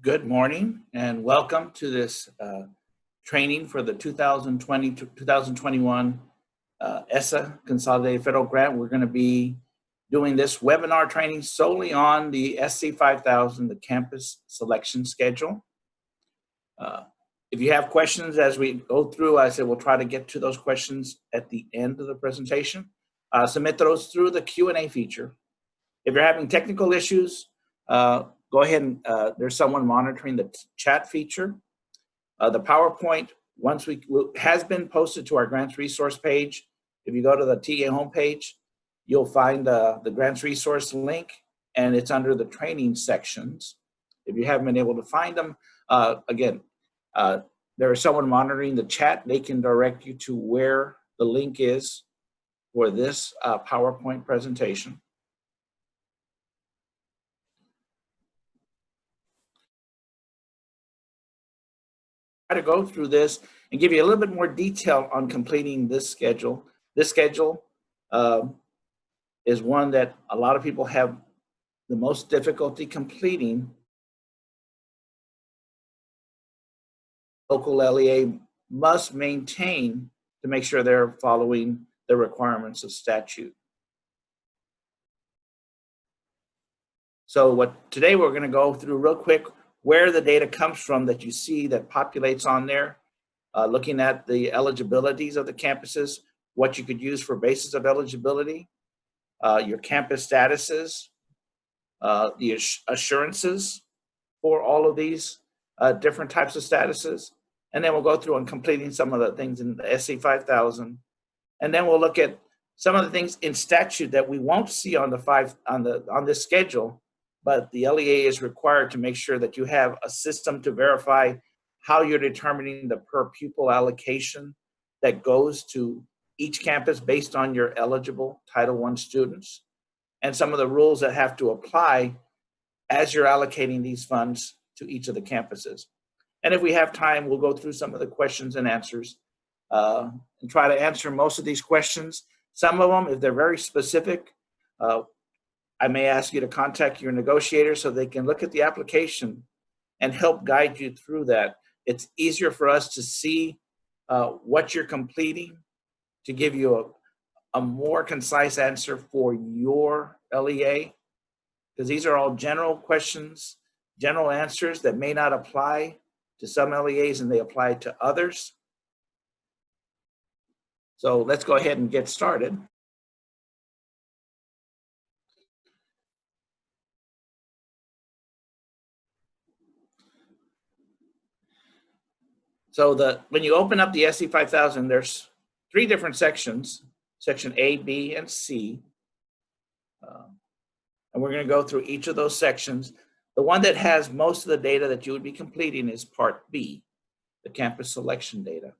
Good morning and welcome to this training for the 2020 to 2021 ESSA Consolidated Federal Grant. We're going to be doing this webinar training solely on the SC5000, the campus selection schedule. If you have questions as we go through, I said we'll try to get to those questions at the end of the presentation. Submit those through the Q&A feature. If you're having technical issues, go ahead and there's someone monitoring the chat feature. The PowerPoint has been posted to our grants resource page. If you go to the TA homepage, you'll find the grants resource link, and it's under the training sections. If you haven't been able to find them, there is someone monitoring the chat. They can direct you to where the link is for this PowerPoint presentation. To go through this and give you a little bit more detail on completing this schedule. This schedule is one that a lot of people have the most difficulty completing. Local LEA must maintain to make sure they're following the requirements of statute. So today we're going to go through real quick where the data comes from that you see that populates on there, looking at the eligibilities of the campuses, what you could use for basis of eligibility, your campus statuses, the assurances for all of these different types of statuses. And then we'll go through and completing some of the things in the SC5000. And then we'll look at some of the things in statute that we won't see on this schedule, but the LEA is required to make sure that you have a system to verify how you're determining the per pupil allocation that goes to each campus based on your eligible Title I students, and some of the rules that have to apply as you're allocating these funds to each of the campuses. And if we have time, we'll go through some of the questions and answers and try to answer most of these questions. Some of them, if they're very specific, I may ask you to contact your negotiator so they can look at the application and help guide you through that. It's easier for us to see what you're completing to give you a more concise answer for your LEA, because these are all general questions, general answers that may not apply to some LEAs and they apply to others. So let's go ahead and get started. So when you open up the SC5000, there's three different sections, section A, B, and C. And we're going to go through each of those sections. The one that has most of the data that you would be completing is part B, the campus selection data.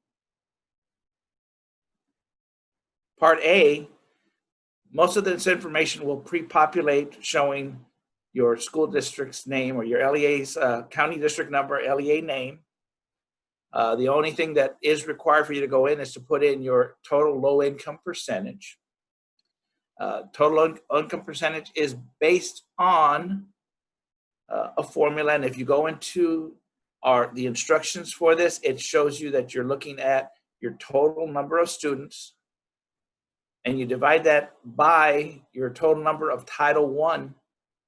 Part A, most of this information will pre-populate showing your school district's name or your LEA's county district number, LEA name. The only thing that is required for you to go in is to put in your total low income percentage. Total income percentage is based on a formula, and if you go into the instructions for this, it shows you that you're looking at your total number of students, and you divide that by your total number of Title I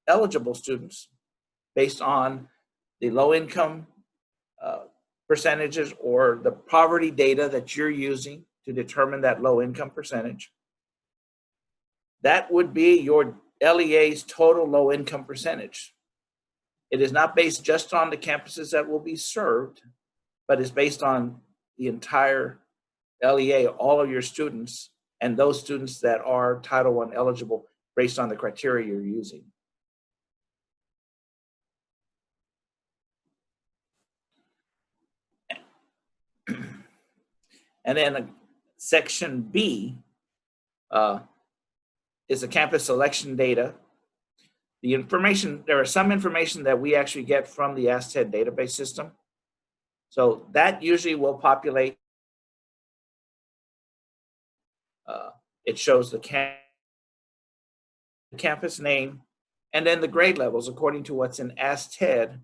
eligible students based on the low income percentages or the poverty data that you're using to determine that low income percentage. That would be your LEA's total low income percentage. It is not based just on the campuses that will be served, but it's based on the entire LEA, all of your students, and those students that are Title I eligible based on the criteria you're using. And then section B is the campus selection data. The information, there is some information that we actually get from the ASTED database system. So that usually will populate. It shows the campus name and then the grade levels according to what's in ASTED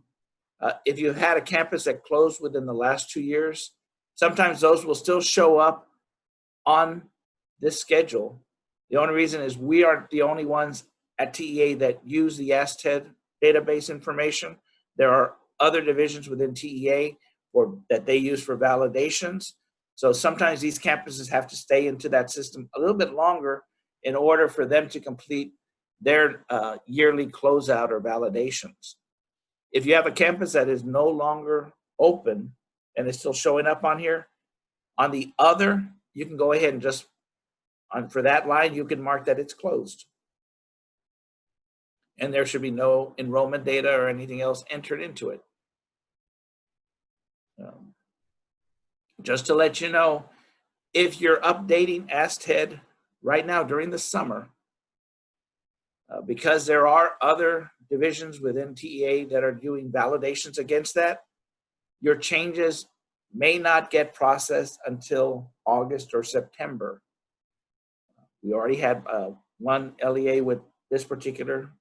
If you've had a campus that closed within the last 2 years, sometimes those will still show up on this schedule. The only reason is we aren't the only ones at TEA that use the ASTED database information. There are other divisions within TEA that they use for validations. So sometimes these campuses have to stay into that system a little bit longer in order for them to complete their yearly closeout or validations. If you have a campus that is no longer open and is still showing up on here, on the other, you can go ahead and just, for that line, you can mark that it's closed. And there should be no enrollment data or anything else entered into it. Just to let you know, if you're updating ASTED right now during the summer, because there are other divisions within TEA that are doing validations against that, your changes may not get processed until August or September. We already had one LEA with this particular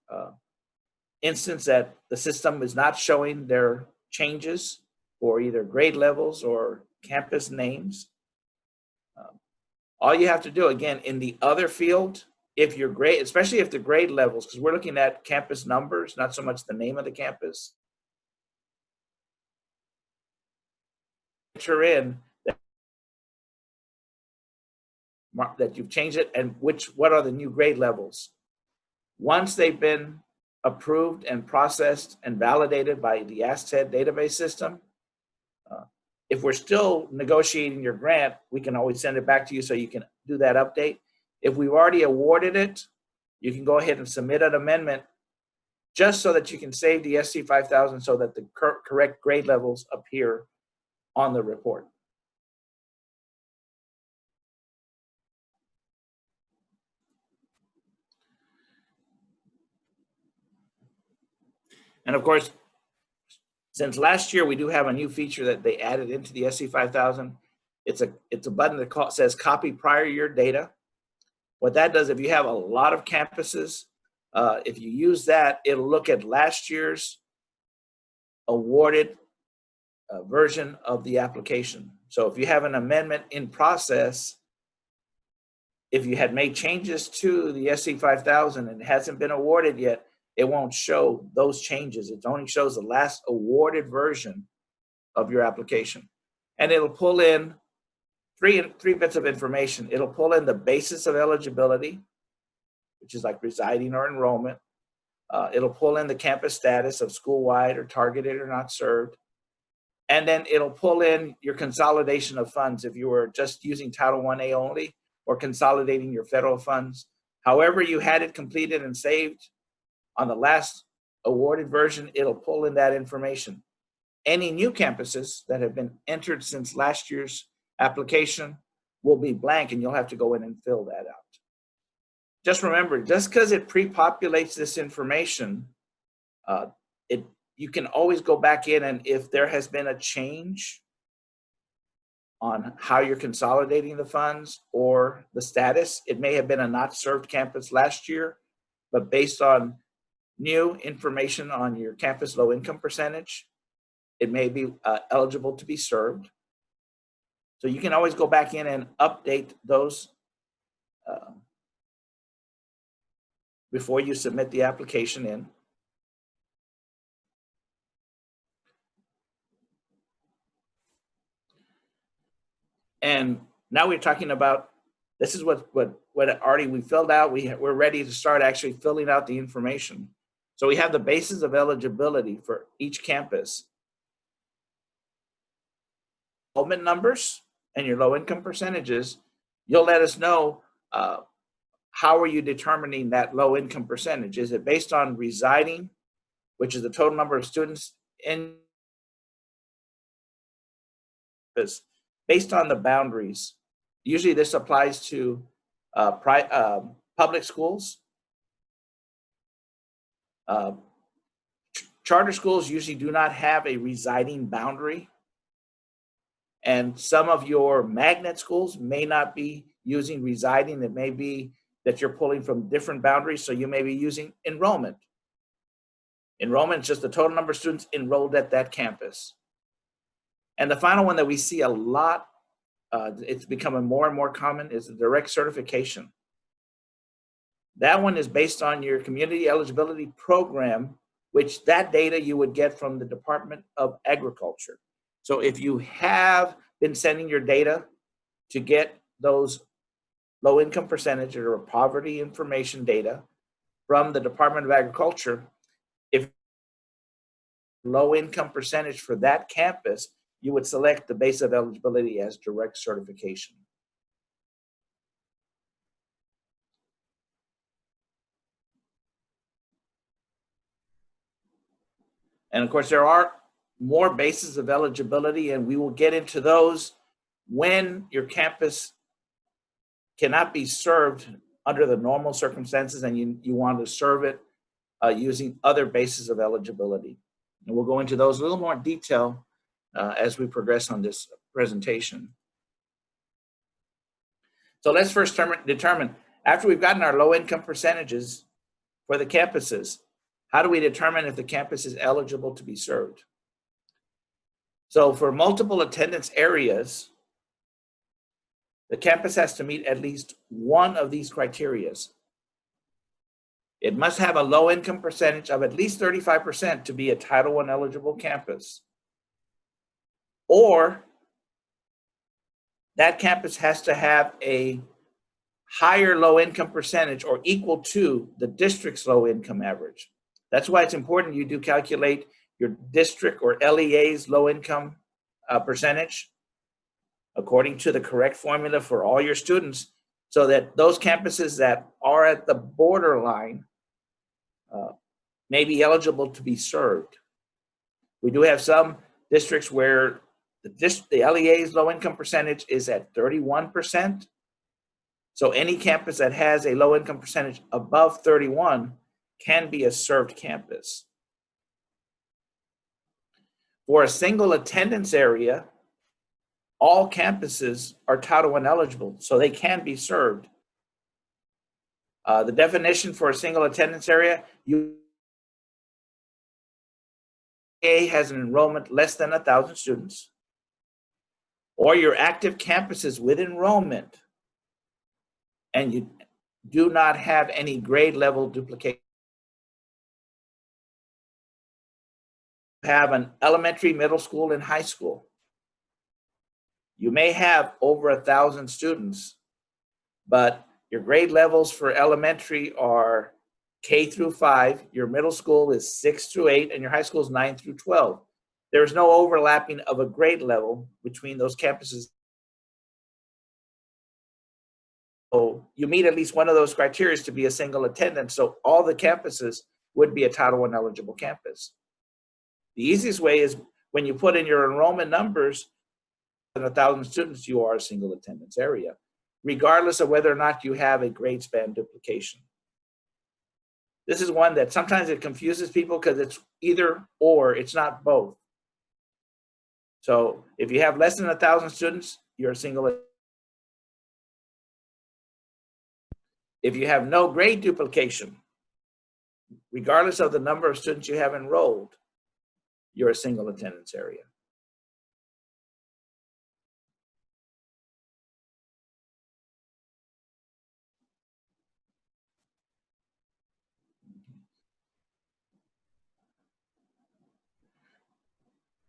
instance that the system is not showing their changes for either grade levels or campus names. All you have to do, again, in the other field, if your grade, especially if the grade levels, because we're looking at campus numbers, not so much the name of the campus. Enter in that you've changed it and what are the new grade levels. Once they've been approved and processed and validated by the ASTED database system, if we're still negotiating your grant, we can always send it back to you so you can do that update. If we've already awarded it, you can go ahead and submit an amendment just so that you can save the SC5000 so that the correct grade levels appear on the report. And of course, since last year, we do have a new feature that they added into the SC5000. It's a button that says copy prior year data. What that does, if you have a lot of campuses, if you use that, it'll look at last year's awarded version of the application. So if you have an amendment in process, if you had made changes to the SC5000 and it hasn't been awarded yet, it won't show those changes. It only shows the last awarded version of your application. And it'll pull in three bits of information. It'll pull in the basis of eligibility, which is like residing or enrollment. It'll pull in the campus status of school-wide or targeted or not served. And then it'll pull in your consolidation of funds if you were just using Title 1A only or consolidating your federal funds. However you had it completed and saved on the last awarded version, it'll pull in that information. Any new campuses that have been entered since last year's application will be blank and you'll have to go in and fill that out. Just remember, just because it pre-populates this information, you can always go back in, and if there has been a change on how you're consolidating the funds or the status, it may have been a not served campus last year, but based on new information on your campus low income percentage, it may be eligible to be served. So you can always go back in and update those before you submit the application in. And now we're talking about, this is what already we filled out. We're ready to start actually filling out the information. So we have the basis of eligibility for each campus. Enrollment numbers and your low income percentages. You'll let us know how are you determining that low income percentage? Is it based on residing, which is the total number of students in campus, based on the boundaries? Usually this applies to public schools. Charter schools usually do not have a residing boundary. And some of your magnet schools may not be using residing. It may be that you're pulling from different boundaries. So you may be using enrollment. Enrollment is just the total number of students enrolled at that campus. And the final one that we see a lot, it's becoming more and more common, is the direct certification. That one is based on your community eligibility program, which that data you would get from the Department of Agriculture. So if you have been sending your data to get those low income percentage or poverty information data from the Department of Agriculture, if low income percentage for that campus, you would select the base of eligibility as direct certification. And of course, there are more bases of eligibility, and we will get into those when your campus cannot be served under the normal circumstances and you want to serve it using other bases of eligibility. And we'll go into those a little more detail as we progress on this presentation. So let's first determine, after we've gotten our low income percentages for the campuses, how do we determine if the campus is eligible to be served? So for multiple attendance areas, the campus has to meet at least one of these criteria. It must have a low income percentage of at least 35% to be a Title I eligible campus. Or that campus has to have a higher low income percentage or equal to the district's low income average. That's why it's important you do calculate your district or LEA's low income percentage according to the correct formula for all your students, so that those campuses that are at the borderline may be eligible to be served. We do have some districts where the LEA's low income percentage is at 31%. So any campus that has a low income percentage above 31 can be a served campus. For a single attendance area, all campuses are Title I eligible, so they can be served. The definition for a single attendance area, UA has an enrollment less than 1,000 students, or your active campuses with enrollment, and you do not have any grade level duplication. Have an elementary, middle school, and high school. You may have over 1,000 students, but your grade levels for elementary are K through 5, your middle school is 6 through 8, and your high school is 9 through 12. There's no overlapping of a grade level between those campuses. So you meet at least one of those criteria to be a single attendance, so all the campuses would be a Title I eligible campus. The easiest way is when you put in your enrollment numbers, 1,000 students, you are a single attendance area, regardless of whether or not you have a grade span duplication. This is one that sometimes it confuses people because it's either or, it's not both. So if you have less than 1,000 students, you're a single. If you have no grade duplication, regardless of the number of students you have enrolled, you're a single attendance area.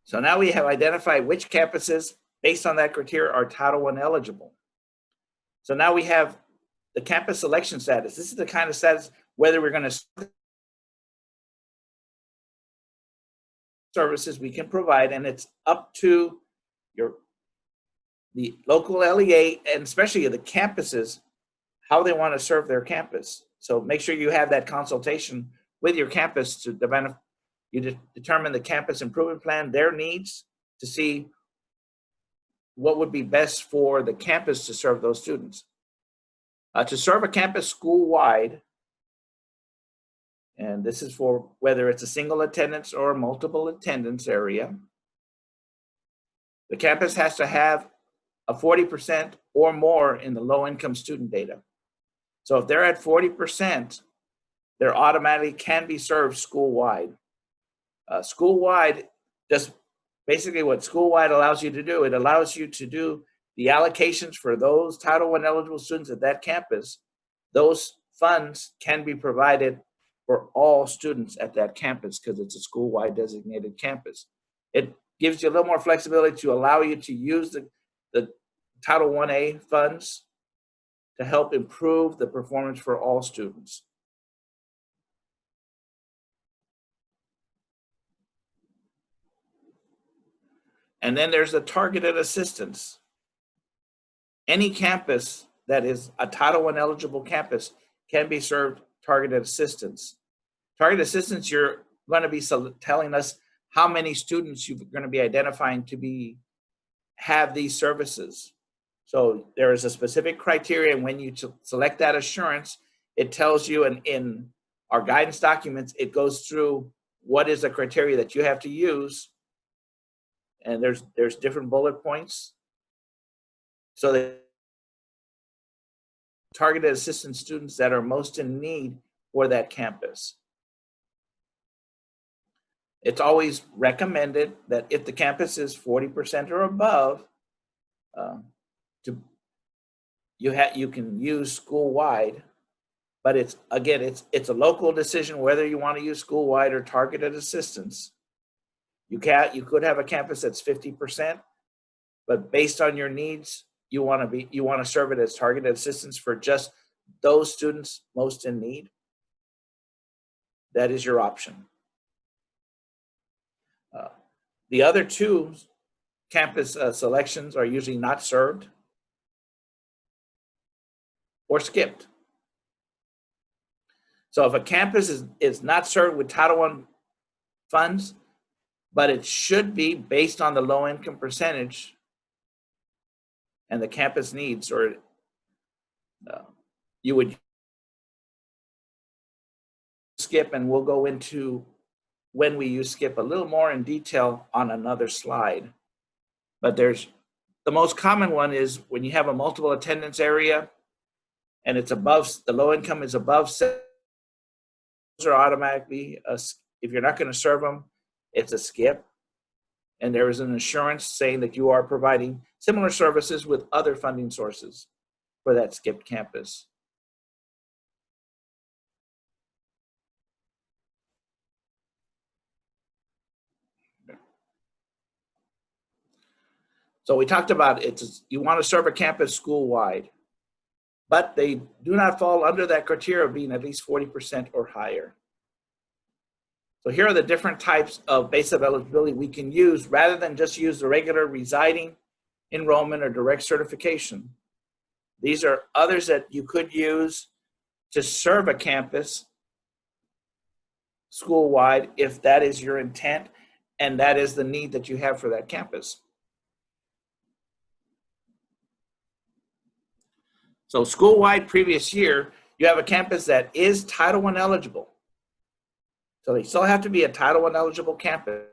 So now we have identified which campuses, based on that criteria, are Title I eligible. So now we have the campus selection status. This is the kind of status whether we're going to services we can provide, and it's up to the local LEA and especially the campuses how they want to serve their campus. So make sure you have that consultation with your campus to determine the campus improvement plan, their needs, to see what would be best for the campus to serve those students. To serve a campus school-wide, and this is for whether it's a single attendance or a multiple attendance area, the campus has to have a 40% or more in the low-income student data. So if they're at 40%, they're automatically can be served school-wide. School-wide, just basically what school-wide allows you to do, it allows you to do the allocations for those Title I eligible students at that campus. Those funds can be provided for all students at that campus because it's a school-wide designated campus. It gives you a little more flexibility to allow you to use the Title IA funds to help improve the performance for all students. And then there's the targeted assistance. Any campus that is a Title I eligible campus can be served targeted assistance. Targeted assistance, you're going to be telling us how many students you're going to be identifying to have these services. So there is a specific criteria, and when you select that assurance, it tells you, and in our guidance documents, it goes through what is the criteria that you have to use, and there's different bullet points. So the targeted assistance students that are most in need for that campus. It's always recommended that if the campus is 40% or above, you can use school-wide, but it's a local decision whether you want to use school-wide or targeted assistance. You could have a campus that's 50%, but based on your needs, you want to serve it as targeted assistance for just those students most in need. That is your option. The other two campus selections are usually not served or skipped. So if a campus is not served with Title I funds, but it should be based on the low income percentage and the campus needs, or you would skip, and we'll go into when we use skip a little more in detail on another slide. But the most common one is when you have a multiple attendance area and it's above, the low income is above, those are automatically, if you're not going to serve them, it's a skip. And there is an assurance saying that you are providing similar services with other funding sources for that skipped campus. So we talked about you want to serve a campus school-wide, but they do not fall under that criteria of being at least 40% or higher. So here are the different types of base of eligibility we can use rather than just use the regular residing, enrollment, or direct certification. These are others that you could use to serve a campus school-wide if that is your intent and that is the need that you have for that campus. So school-wide previous year, you have a campus that is Title I eligible. So they still have to be a Title I eligible campus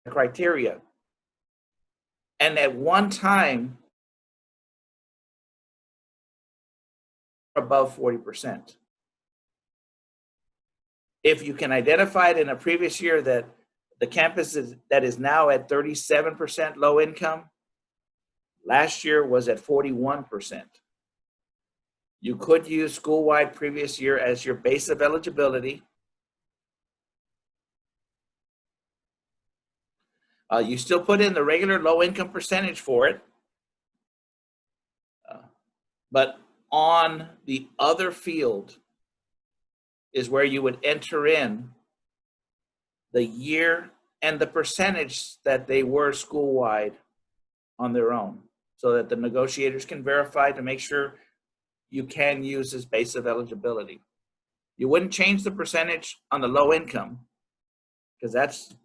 criteria. And at one time, above 40%. If you can identify it in a previous year that the campus that is now at 37% low income, last year was at 41%. You could use school-wide previous year as your base of eligibility. You still put in the regular low income percentage for it, but on the other field is where you would enter in the year and the percentage that they were school-wide on their own, so that the negotiators can verify to make sure you can use this base of eligibility. You wouldn't change the percentage on the low income because that's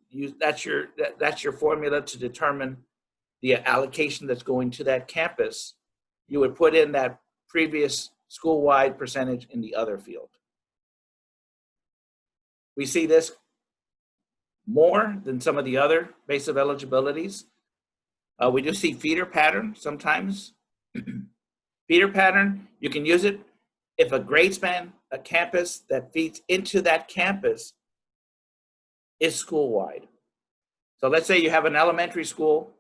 your formula to determine the allocation that's going to that campus. You would put in that previous school-wide percentage in the other field. We see this more than some of the other base of eligibilities. We do see feeder pattern sometimes. Feeder pattern, you can use it if a grade span, a campus that feeds into that campus is school-wide. So let's say you have an elementary school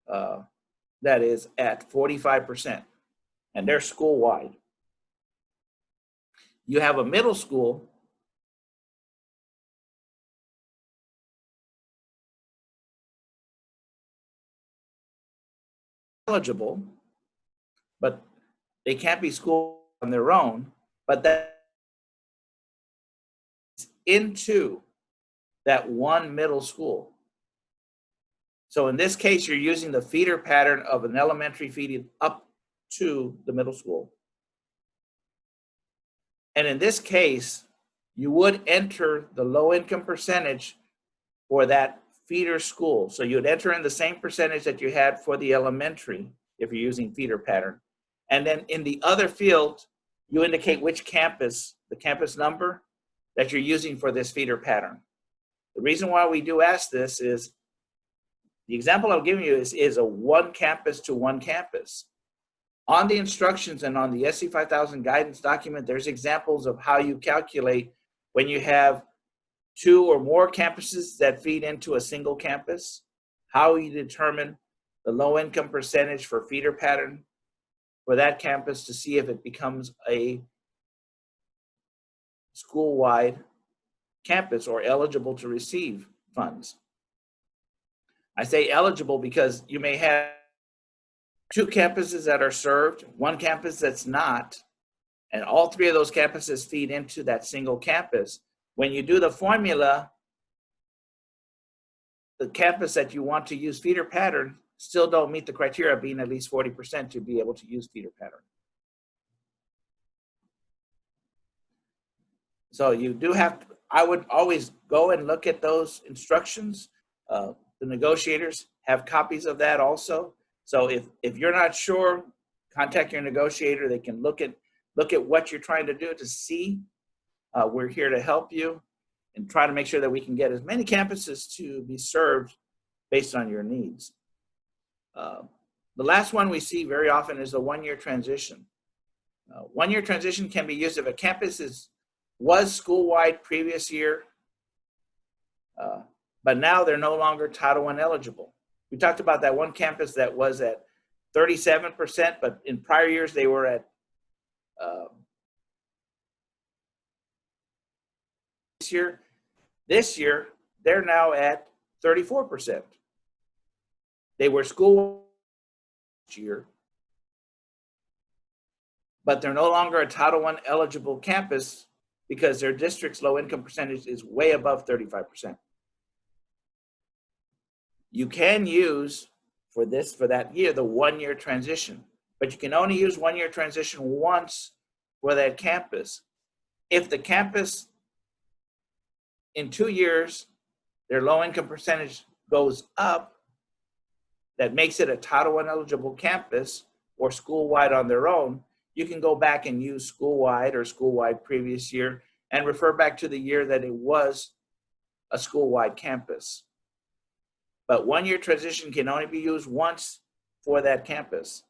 that is at 45%, and they're school-wide. You have a middle school eligible, but they can't be school on their own, but that's into that one middle school. So in this case, you're using the feeder pattern of an elementary feeding up to the middle school. And in this case, you would enter the low income percentage for that feeder school. So you'd enter in the same percentage that you had for the elementary if you're using feeder pattern. And then in the other field, you indicate which campus, the campus number that you're using for this feeder pattern. The reason why we do ask this is the example I'm giving you is a one campus to one campus. On the instructions and on the SC5000 guidance document, there's examples of how you calculate when you have two or more campuses that feed into a single campus, how you determine the low income percentage for feeder pattern for that campus to see if it becomes a school-wide campus or eligible to receive funds. I say eligible because you may have two campuses that are served, one campus that's not, and all three of those campuses feed into that single campus. When you do the formula, the campus that you want to use feeder pattern still don't meet the criteria of being at least 40% to be able to use feeder pattern. So you do have to, I would always go and look at those instructions. The negotiators have copies of that also. So if you're not sure, contact your negotiator. They can look at what you're trying to do to see. We're here to help you and try to make sure that we can get as many campuses to be served based on your needs. The last one we see very often is the one-year transition. One-year transition can be used if a campus was school-wide previous year, but now they're no longer Title I eligible. We talked about that one campus that was at 37%, but in prior years they were at this year they're now at 34%. They were school year, but they're no longer a Title I eligible campus because their district's low income percentage is way above 35%. You can use for that year the one-year transition, but you can only use one-year transition once for that campus. If the campus in 2 years, their low income percentage goes up, that makes it a Title I eligible campus or school-wide on their own, you can go back and use school-wide or school-wide previous year and refer back to the year that it was a school-wide campus. But one-year transition can only be used once for that campus.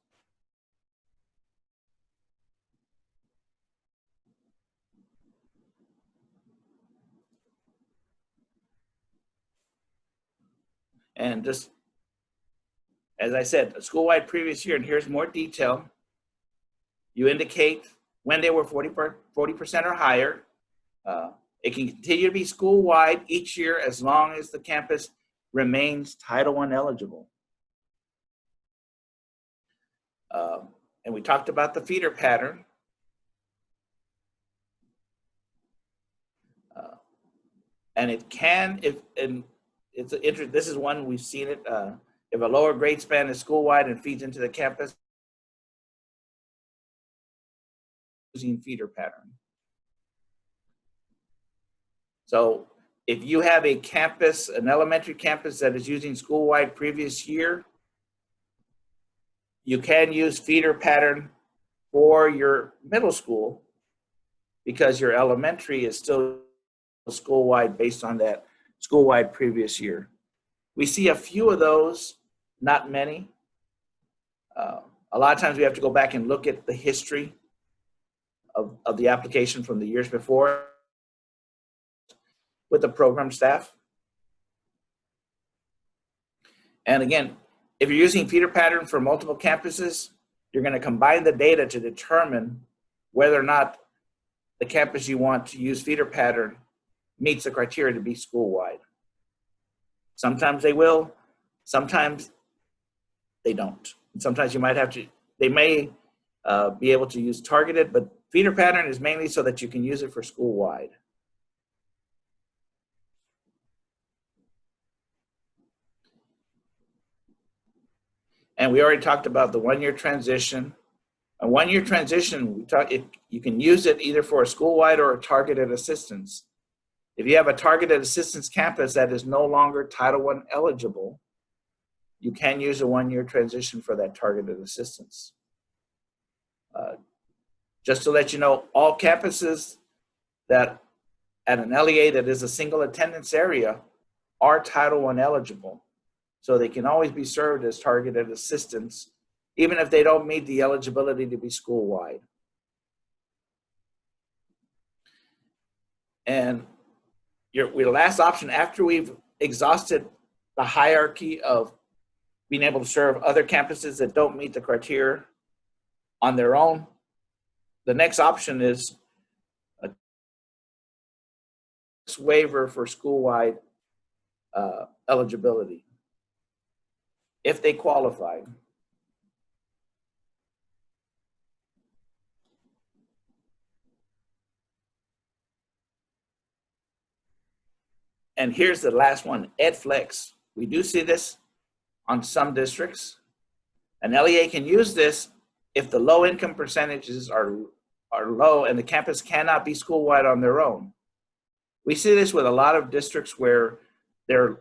And just, as I said, a school-wide previous year, and here's more detail. You indicate when they were 40% or higher. It can continue to be school-wide each year as long as the campus remains Title I eligible. And we talked about the feeder pattern. And it can, this is one we've seen it, if a lower grade span is school-wide and feeds into the campus, using feeder pattern. So if you have a campus, an elementary campus that is using school-wide previous year, you can use feeder pattern for your middle school because your elementary is still school-wide based on that school-wide previous year. We see a few of those, not many. A lot of times we have to go back and look at the history of the application from the years before with the program staff. And again, if you're using feeder pattern for multiple campuses, you're going to combine the data to determine whether or not the campus you want to use feeder pattern meets the criteria to be school-wide. Sometimes they will, sometimes they don't. And sometimes you might have to, they may be able to use targeted, but feeder pattern is mainly so that you can use it for school-wide. And we already talked about the one-year transition. A one-year transition, you can use it either for a school-wide or a targeted assistance. If you have a targeted assistance campus that is no longer Title I eligible, you can use a one-year transition for that targeted assistance. Just to let you know, all campuses that at an LEA that is a single attendance area are Title I eligible. So they can always be served as targeted assistance, even if they don't meet the eligibility to be school-wide. And your last option, after we've exhausted the hierarchy of being able to serve other campuses that don't meet the criteria on their own, the next option is a waiver for school-wide eligibility, if they qualify. And here's the last one, EdFlex. We do see this on some districts. An LEA can use this if the low income percentages are low and the campus cannot be school-wide on their own. We see this with a lot of districts where their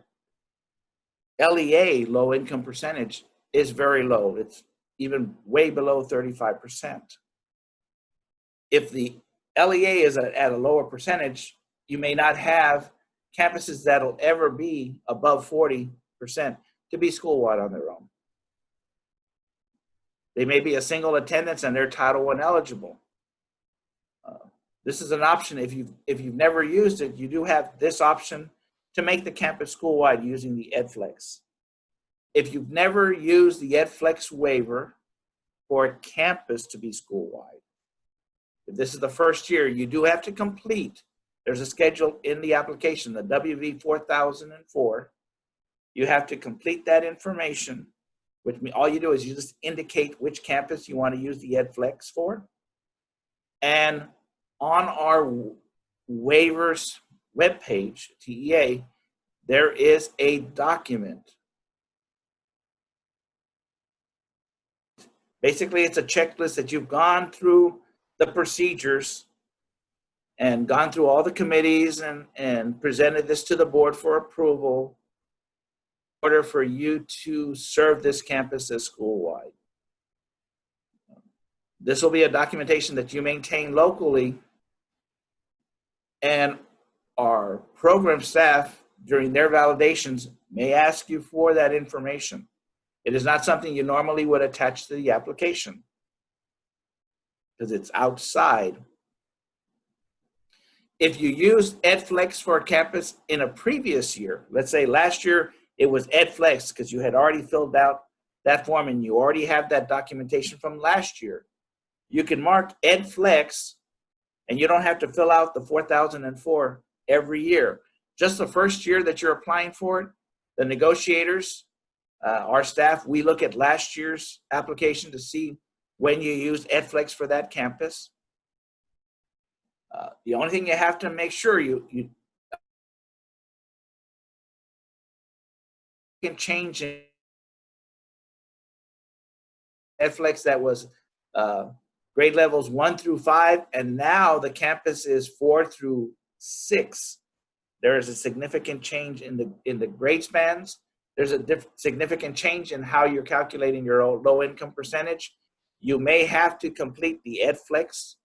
LEA low income percentage is very low. It's even way below 35%. If the LEA is at a lower percentage, you may not have campuses that'll ever be above 40% to be school-wide on their own. They may be a single attendance and they're Title I eligible. This is an option. If you've never used it, you do have this option to make the campus school-wide using the EdFlex. If you've never used the EdFlex waiver for a campus to be school-wide, if this is the first year, you do have to complete. There's a schedule in the application, the WV4004. You have to complete that information, which means all you do is you just indicate which campus you want to use the EdFlex for. And on our waivers webpage, TEA, there is a document. Basically, it's a checklist that you've gone through the procedures and gone through all the committees and presented this to the board for approval in order for you to serve this campus as school-wide. This will be a documentation that you maintain locally, and our program staff during their validations may ask you for that information. It is not something you normally would attach to the application because it's outside. If you used EdFlex for a campus in a previous year, let's say last year it was EdFlex because you had already filled out that form and you already have that documentation from last year, you can mark EdFlex and you don't have to fill out the 4004 every year. Just the first year that you're applying for it, the negotiators, our staff, we look at last year's application to see when you used EdFlex for that campus. The only thing you have to make sure you can change EdFlex that was grade levels 1 through 5, and now the campus is 4 through 6. There is a significant change in the grade spans. There's a significant change in how you're calculating your low income percentage. You may have to complete the EdFlex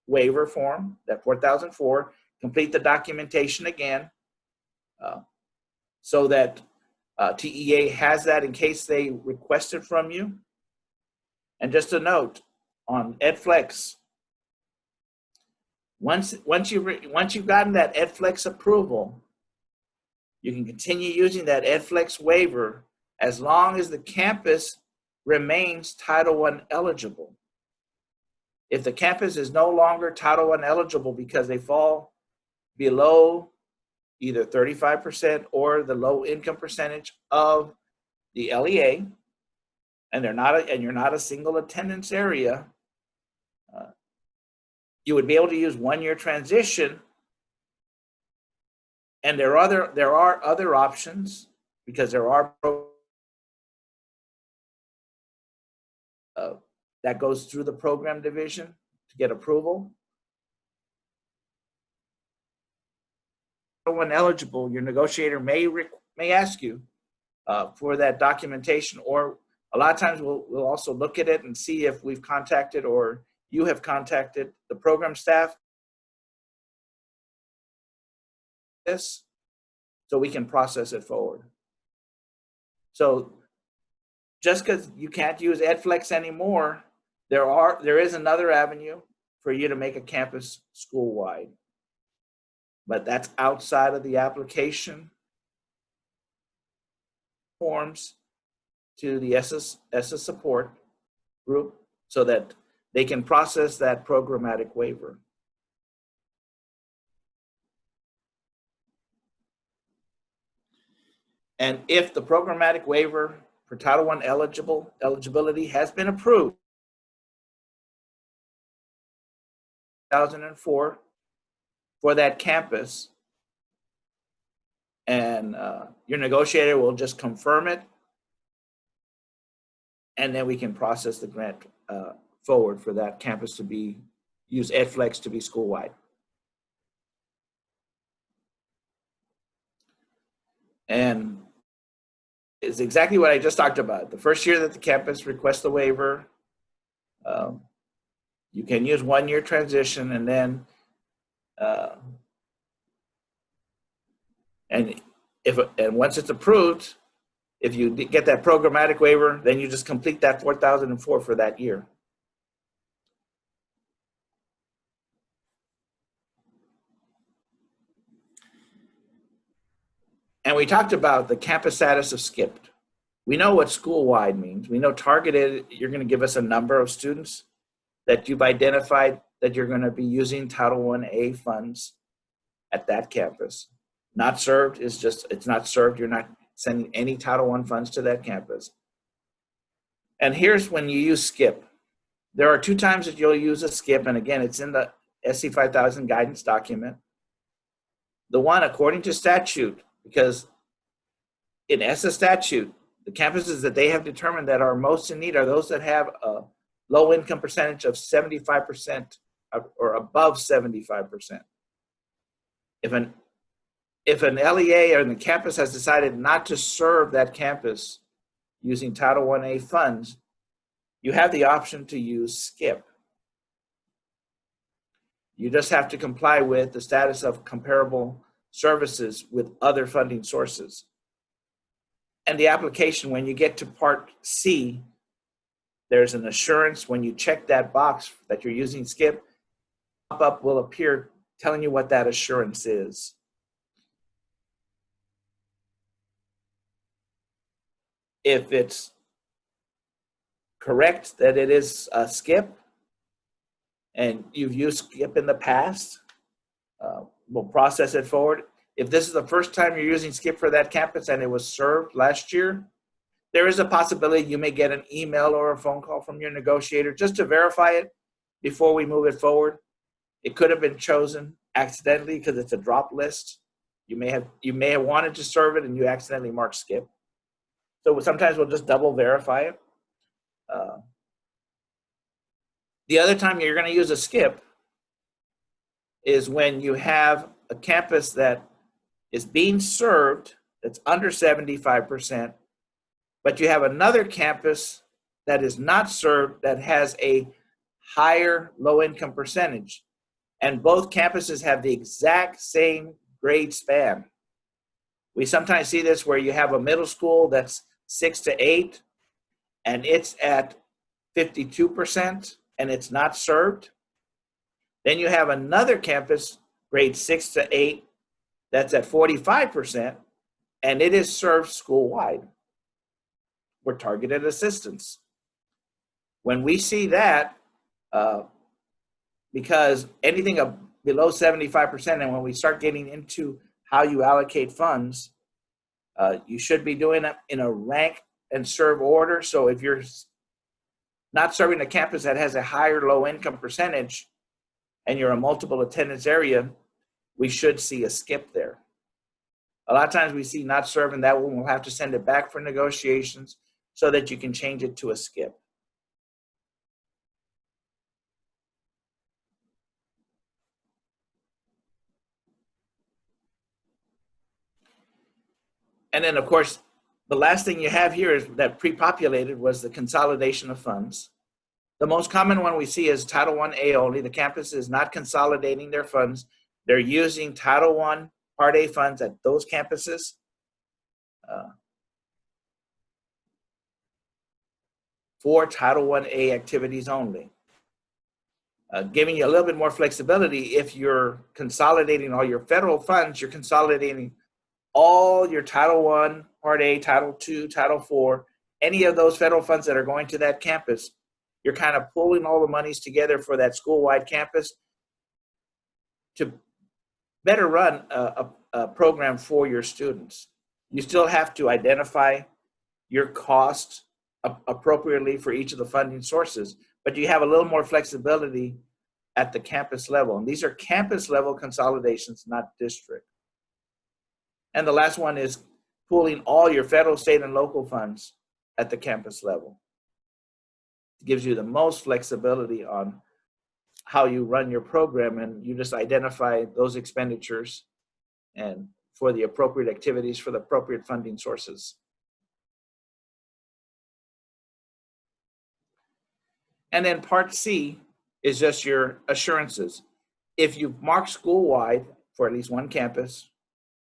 waiver form, that 4004, complete the documentation again, so that TEA has that in case they request it from you. And just a note on EdFlex, once you've gotten that EdFlex approval, you can continue using that EdFlex waiver as long as the campus remains Title I eligible. If the campus is no longer Title I eligible because they fall below either 35% or the low income percentage of the LEA, and you're not a single attendance area, you would be able to use 1-year transition. And there are other options, because there are that goes through the program division to get approval. When eligible, your negotiator may ask you for that documentation, or a lot of times we'll also look at it and see if we've contacted or you have contacted the program staff, so we can process it forward. So just because you can't use EdFlex anymore, there is another avenue for you to make a campus school-wide. But that's outside of the application forms to the ESSA support group, so that they can process that programmatic waiver. And if the programmatic waiver for Title I eligibility has been approved, 2004, for that campus, and your negotiator will just confirm it, and then we can process the grant forward for that campus to use EdFlex to be school-wide. And it's exactly what I just talked about. The first year that the campus requests the waiver, you can use 1-year transition, and then and once it's approved, if you get that programmatic waiver, then you just complete that 4004 for that year. And we talked about the campus status of skipped. We know what school-wide means. We know targeted, you're going to give us a number of students that you've identified that you're going to be using Title I-A funds at that campus. Not served is just, it's not served. You're not sending any Title I funds to that campus. And here's when you use skip. There are 2 times that you'll use a skip, and again, it's in the SC5000 guidance document. The one according to statute, because in ESSA statute, the campuses that they have determined that are most in need are those that have a low income percentage of 75% or above 75%. If an LEA or the campus has decided not to serve that campus using Title I-A funds, you have the option to use skip. You just have to comply with the status of comparable services with other funding sources. And the application, when you get to Part C, there's an assurance. When you check that box that you're using skip, pop-up will appear telling you what that assurance is. If it's correct that it is a skip, and you've used skip in the past, we'll process it forward. If this is the first time you're using skip for that campus and it was served last year, there is a possibility you may get an email or a phone call from your negotiator just to verify it before we move it forward. It could have been chosen accidentally because it's a drop list. You may have wanted to serve it and you accidentally marked skip. So sometimes we'll just double verify it. The other time you're going to use a skip is when you have a campus that is being served that's under 75%, but you have another campus that is not served that has a higher low income percentage. And both campuses have the exact same grade span. We sometimes see this where you have a middle school that's 6 to 8 and it's at 52% and it's not served. Then you have another campus, grade 6 to 8, that's at 45% and it is served school-wide. for targeted assistance. When we see that, because anything below 75%, and when we start getting into how you allocate funds, you should be doing it in a rank and serve order. So if you're not serving a campus that has a higher low income percentage and you're a multiple attendance area, we should see a skip there. A lot of times we see not serving that one, we'll have to send it back for negotiations so that you can change it to a skip. And then, of course, the last thing you have here is that pre-populated was the consolidation of funds. The most common one we see is Title 1A only. The campus is not consolidating their funds. They're using Title I Part A funds at those campuses. For Title 1A activities only. Giving you a little bit more flexibility. If you're consolidating all your federal funds, you're consolidating all your Title I, Part A, Title II, Title IV, any of those federal funds that are going to that campus, you're kind of pulling all the monies together for that school-wide campus to better run a program for your students. You still have to identify your costs appropriately for each of the funding sources, but you have a little more flexibility at the campus level. And these are campus level consolidations, not district. And the last one is pooling all your federal, state, and local funds at the campus level. It gives you the most flexibility on how you run your program, and you just identify those expenditures and for the appropriate activities for the appropriate funding sources. And then Part C is just your assurances. If you've marked school-wide for at least one campus,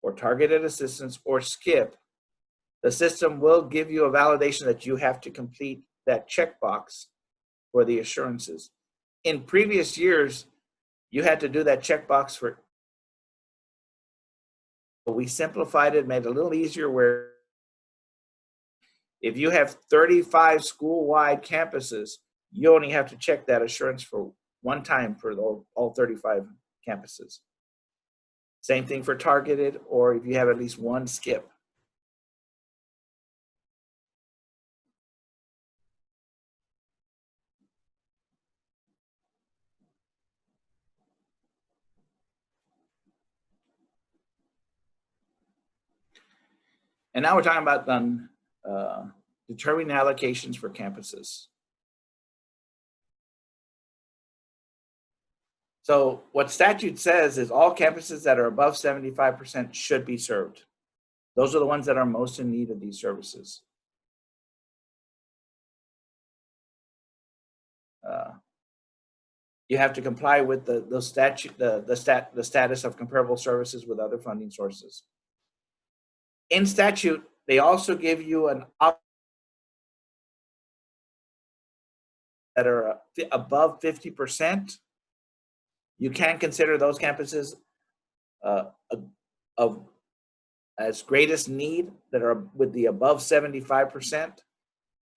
or targeted assistance, or skip, the system will give you a validation that you have to complete that checkbox for the assurances. In previous years, you had to do that checkbox for, we simplified it, made it a little easier where if you have 35 school-wide campuses, you only have to check that assurance for one time for all 35 campuses. Same thing for targeted, or if you have at least one skip. And now we're talking about determining allocations for campuses. So what statute says is all campuses that are above 75% should be served. Those are the ones that are most in need of these services. You have to comply with the status of comparable services with other funding sources. In statute, they also give you an option that are above 50%. You can consider those campuses of as greatest need that are with the above 75%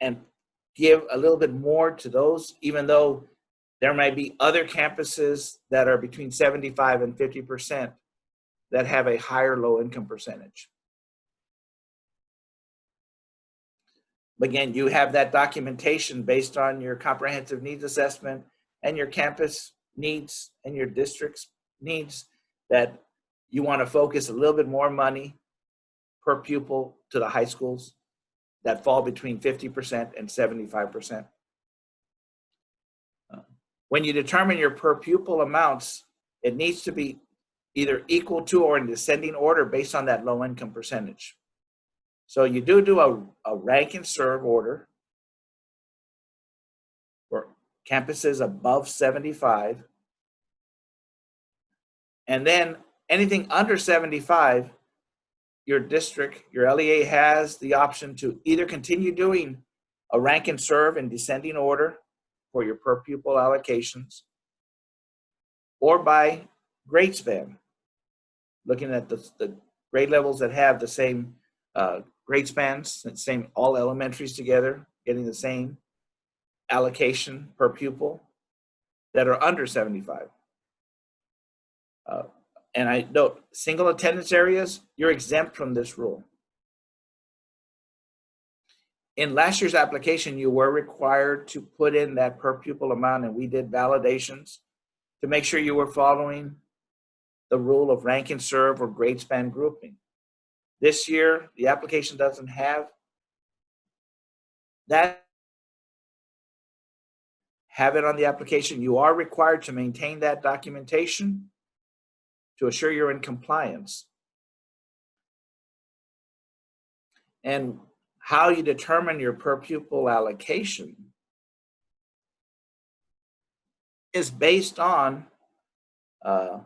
and give a little bit more to those, even though there might be other campuses that are between 75 and 50% that have a higher low income percentage. Again, you have that documentation based on your comprehensive needs assessment and your campus needs and your district's needs that you want to focus a little bit more money per pupil to the high schools that fall between 50% and 75%. When you determine your per pupil amounts, it needs to be either equal to or in descending order based on that low income percentage. So you do a rank and serve order for campuses above 75. And then anything under 75, your district, your LEA has the option to either continue doing a rank and serve in descending order for your per pupil allocations, or by grade span, looking at the grade levels that have the same grade spans, same, all elementaries together, getting the same allocation per pupil that are under 75. And I note, single attendance areas, you're exempt from this rule. In last year's application, you were required to put in that per pupil amount, and we did validations to make sure you were following the rule of rank and serve or grade span grouping. This year, the application doesn't have that. Have it on the application. You are required to maintain that documentation to assure you're in compliance. And how you determine your per pupil allocation is based on the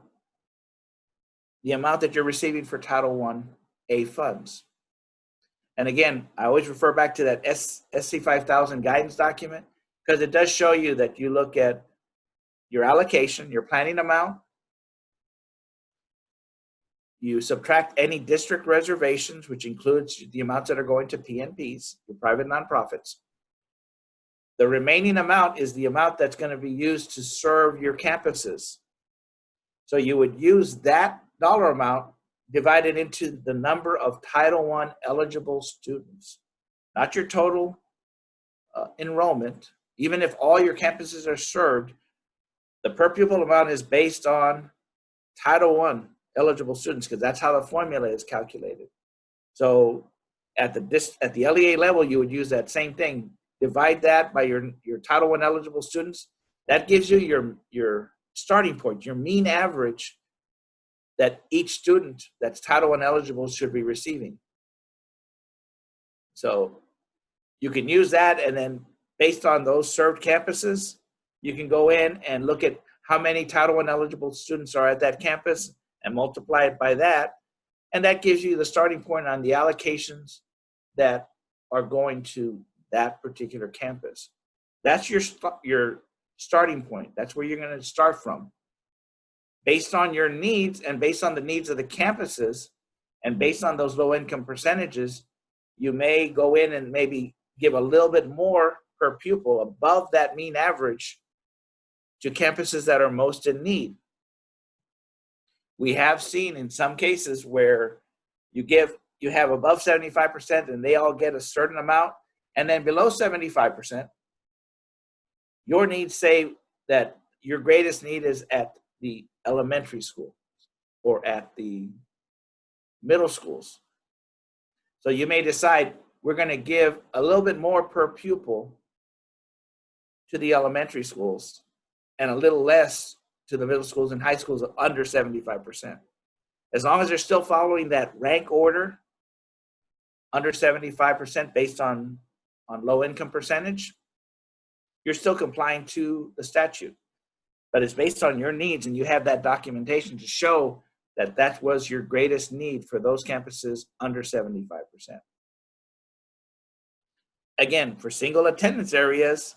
amount that you're receiving for Title I-A funds. And again, I always refer back to that SC5000 guidance document, because it does show you that you look at your allocation, your planning amount, you subtract any district reservations, which includes the amounts that are going to PNPs, your private nonprofits. The remaining amount is the amount that's going to be used to serve your campuses. So you would use that dollar amount divided into the number of Title I eligible students, not your total enrollment. Even if all your campuses are served, the per pupil amount is based on Title I eligible students, because that's how the formula is calculated. So at the LEA level, you would use that same thing. Divide that by your Title I eligible students. That gives you your starting point, your mean average that each student that's Title I eligible should be receiving. So you can use that, and then based on those served campuses, you can go in and look at how many Title I eligible students are at that campus and multiply it by that. And that gives you the starting point on the allocations that are going to that particular campus. That's your starting point. That's where you're going to start from. Based on your needs and based on the needs of the campuses and based on those low income percentages, you may go in and maybe give a little bit more per pupil above that mean average to campuses that are most in need. We have seen in some cases where you have above 75% and they all get a certain amount, and then below 75%, your needs say that your greatest need is at the elementary school or at the middle schools. So you may decide, we're going to give a little bit more per pupil to the elementary schools and a little less to the middle schools and high schools of under 75%. As long as they're still following that rank order, under 75% based on low income percentage, you're still complying to the statute. But it's based on your needs, and you have that documentation to show that that was your greatest need for those campuses under 75%. Again, for single attendance areas,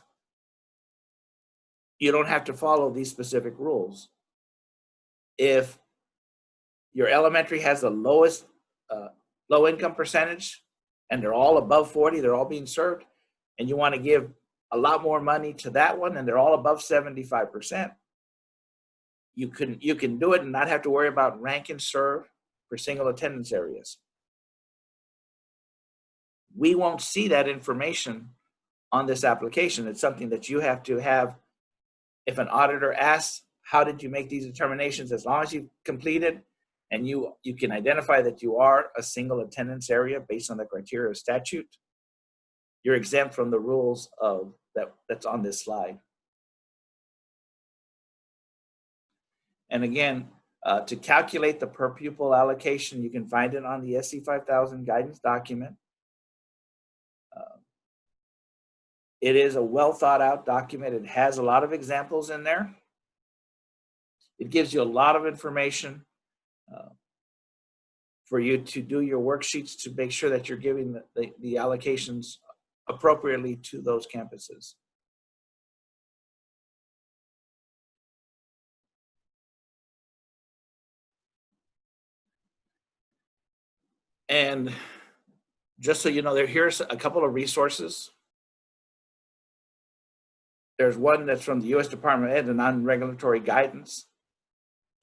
you don't have to follow these specific rules. If your elementary has the lowest low income percentage and they're all above 40, they're all being served, and you want to give a lot more money to that one and they're all above 75%, you can do it and not have to worry about rank and serve for single attendance areas. We won't see that information on this application. It's something that you have to have. If an auditor asks, how did you make these determinations? As long as you've completed and you can identify that you are a single attendance area based on the criteria of statute, you're exempt from the rules of that's on this slide. And again, to calculate the per pupil allocation, you can find it on the SC5000 guidance document. It is a well thought out document. It has a lot of examples in there. It gives you a lot of information for you to do your worksheets to make sure that you're giving the allocations appropriately to those campuses. And just so you know, here's a couple of resources. There's one that's from the U.S. Department of Ed, the non-regulatory guidance,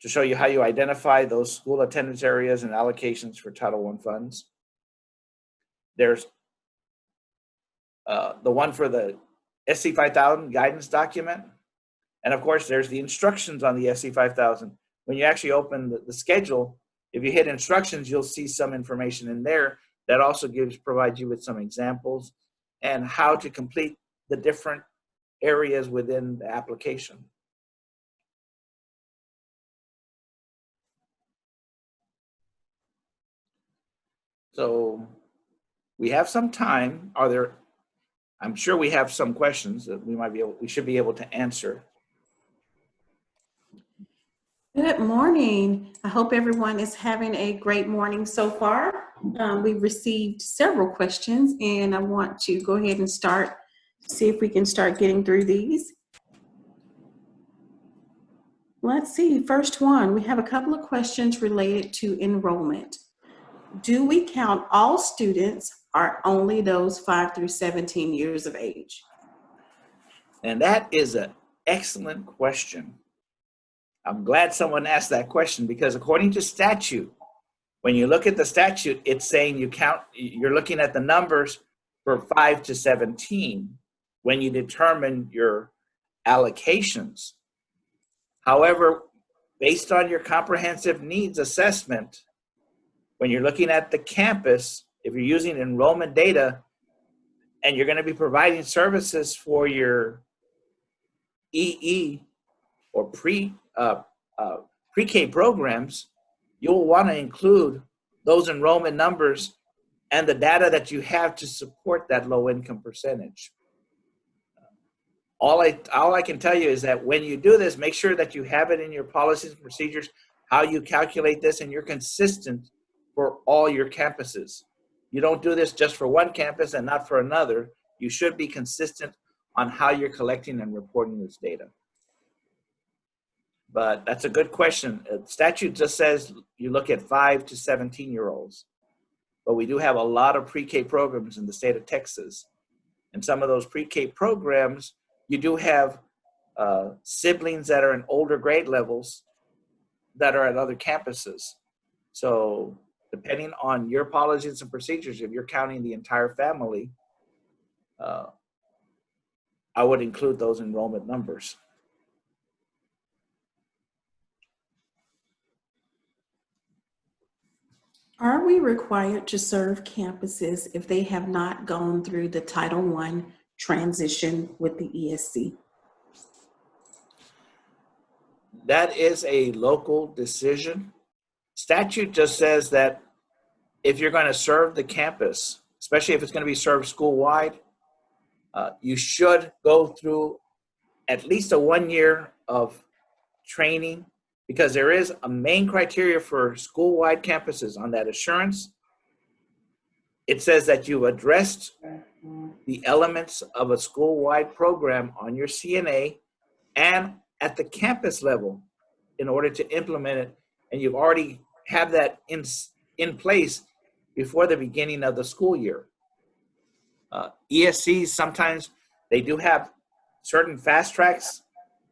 to show you how you identify those school attendance areas and allocations for Title I funds. There's the one for the SC5000 guidance document. And of course, there's the instructions on the SC5000. When you actually open the schedule, if you hit instructions, you'll see some information in there that also provides you with some examples and how to complete the different areas within the application. So we have some time. I'm sure we have some questions that we should be able to answer. Good morning. I hope everyone is having a great morning so far. We've received several questions and I want to go ahead and see if we can start getting through these. Let's see, first one, we have a couple of questions related to enrollment. Do we count all students or only those 5 through 17 years of age? And that is an excellent question. I'm glad someone asked that question because according to statute, when you look at the statute, it's saying you're looking at the numbers for 5 to 17 when you determine your allocations. However, based on your comprehensive needs assessment, when you're looking at the campus, if you're using enrollment data and you're going to be providing services for your EE or pre-K programs, you'll want to include those enrollment numbers and the data that you have to support that low income percentage. All I can tell you is that when you do this, make sure that you have it in your policies and procedures, how you calculate this, and you're consistent for all your campuses. You don't do this just for one campus and not for another. You should be consistent on how you're collecting and reporting this data. But that's a good question. Statute just says you look at 5 to 17-year-olds. But we do have a lot of pre-K programs in the state of Texas. And some of those pre-K programs, you do have siblings that are in older grade levels that are at other campuses. So depending on your policies and procedures, if you're counting the entire family, I would include those enrollment numbers. Are we required to serve campuses if they have not gone through the Title I transition with the ESC? That is a local decision. Statute just says that if you're going to serve the campus, especially if it's going to be served school-wide, you should go through at least a 1 year of training, because there is a main criteria for school-wide campuses on that assurance. It says that you've addressed the elements of a school-wide program on your CNA and at the campus level in order to implement it, and you've already have that in place before the beginning of the school year. ESCs, sometimes they do have certain fast tracks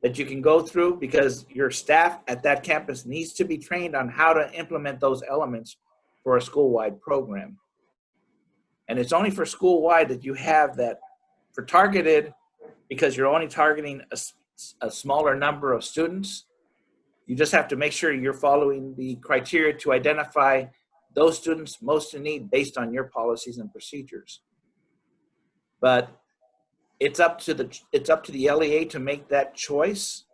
that you can go through because your staff at that campus needs to be trained on how to implement those elements for a school-wide program. And it's only for school-wide that you have that. For targeted, because you're only targeting a smaller number of students, you just have to make sure you're following the criteria to identify those students most in need based on your policies and procedures. But it's up to the LEA to make that choice.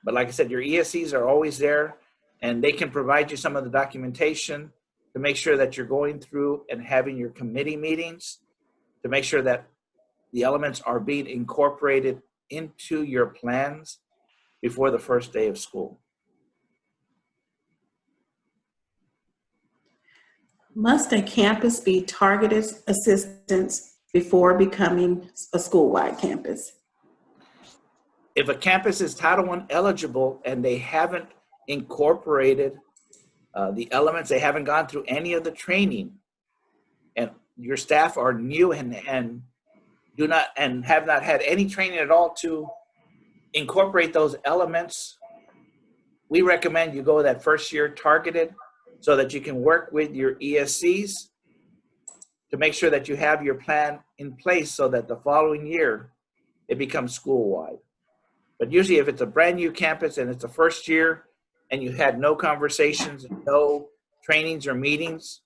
But like I said, your ESCs are always there, and they can provide you some of the documentation to make sure that you're going through and having your committee meetings to make sure that the elements are being incorporated into your plans before the first day of school. Must a campus be targeted assistance before becoming a school-wide campus? If a campus is Title I eligible and they haven't incorporated the elements, they haven't gone through any of the training, and your staff are new and do not and have not had any training at all to incorporate those elements, we recommend you go that first year targeted so that you can work with your ESCs to make sure that you have your plan in place so that the following year it becomes school-wide. But usually if it's a brand new campus and it's the first year and you had no conversations, no trainings or meetings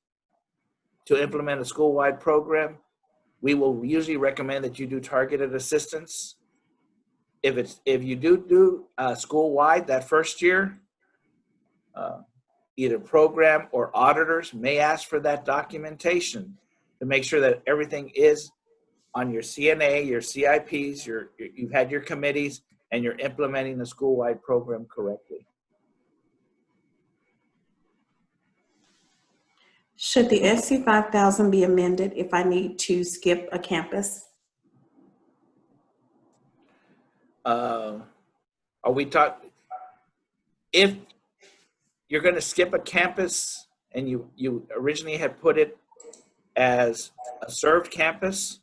to implement a school-wide program, we will usually recommend that you do targeted assistance. If you do school-wide that first year, either program or auditors may ask for that documentation to make sure that everything is on your CNA, your CIPs, you've had your committees, and you're implementing the school-wide program correctly. Should the SC5000 be amended if I need to skip a campus? Are we talking, if you're going to skip a campus and you originally had put it as a served campus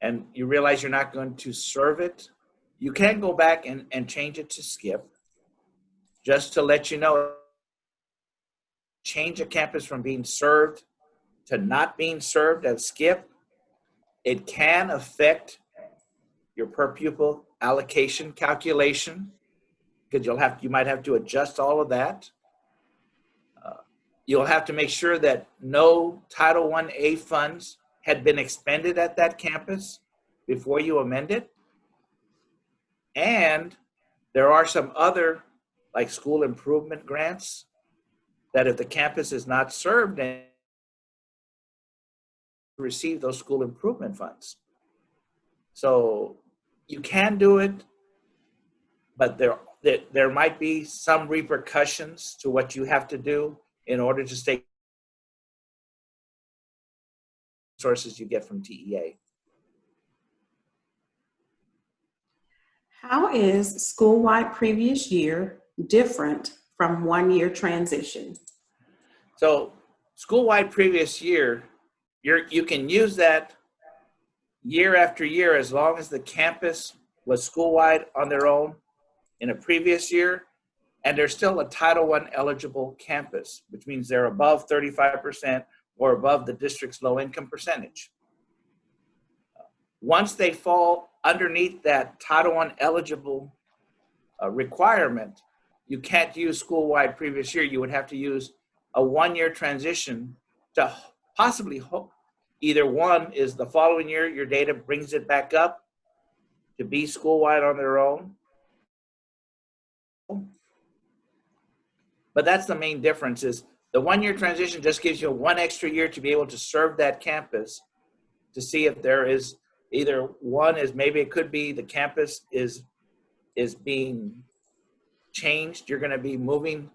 and you realize you're not going to serve it, you can go back and change it to skip. Just to let you know, change a campus from being served to not being served as skip, it can affect your per pupil allocation calculation because you might have to adjust all of that. You'll have to make sure that no Title I-A funds had been expended at that campus before you amend it. And there are some other, like school improvement grants, that if the campus is not served, and receive those school improvement funds. So you can do it, but there might be some repercussions to what you have to do in order to stay sources you get from TEA. How is school-wide previous year different from one-year transition? So school-wide previous year, you can use that year after year as long as the campus was school-wide on their own in a previous year, and they're still a Title I eligible campus, which means they're above 35% or above the district's low income percentage. Once they fall underneath that Title I eligible requirement, you can't use school-wide previous year. You would have to use a one-year transition to possibly either one is the following year, your data brings it back up to be school-wide on their own. But that's the main difference is the one-year transition just gives you one extra year to be able to serve that campus to see if there is either one is maybe it could be the campus is being changed. You're going to be moving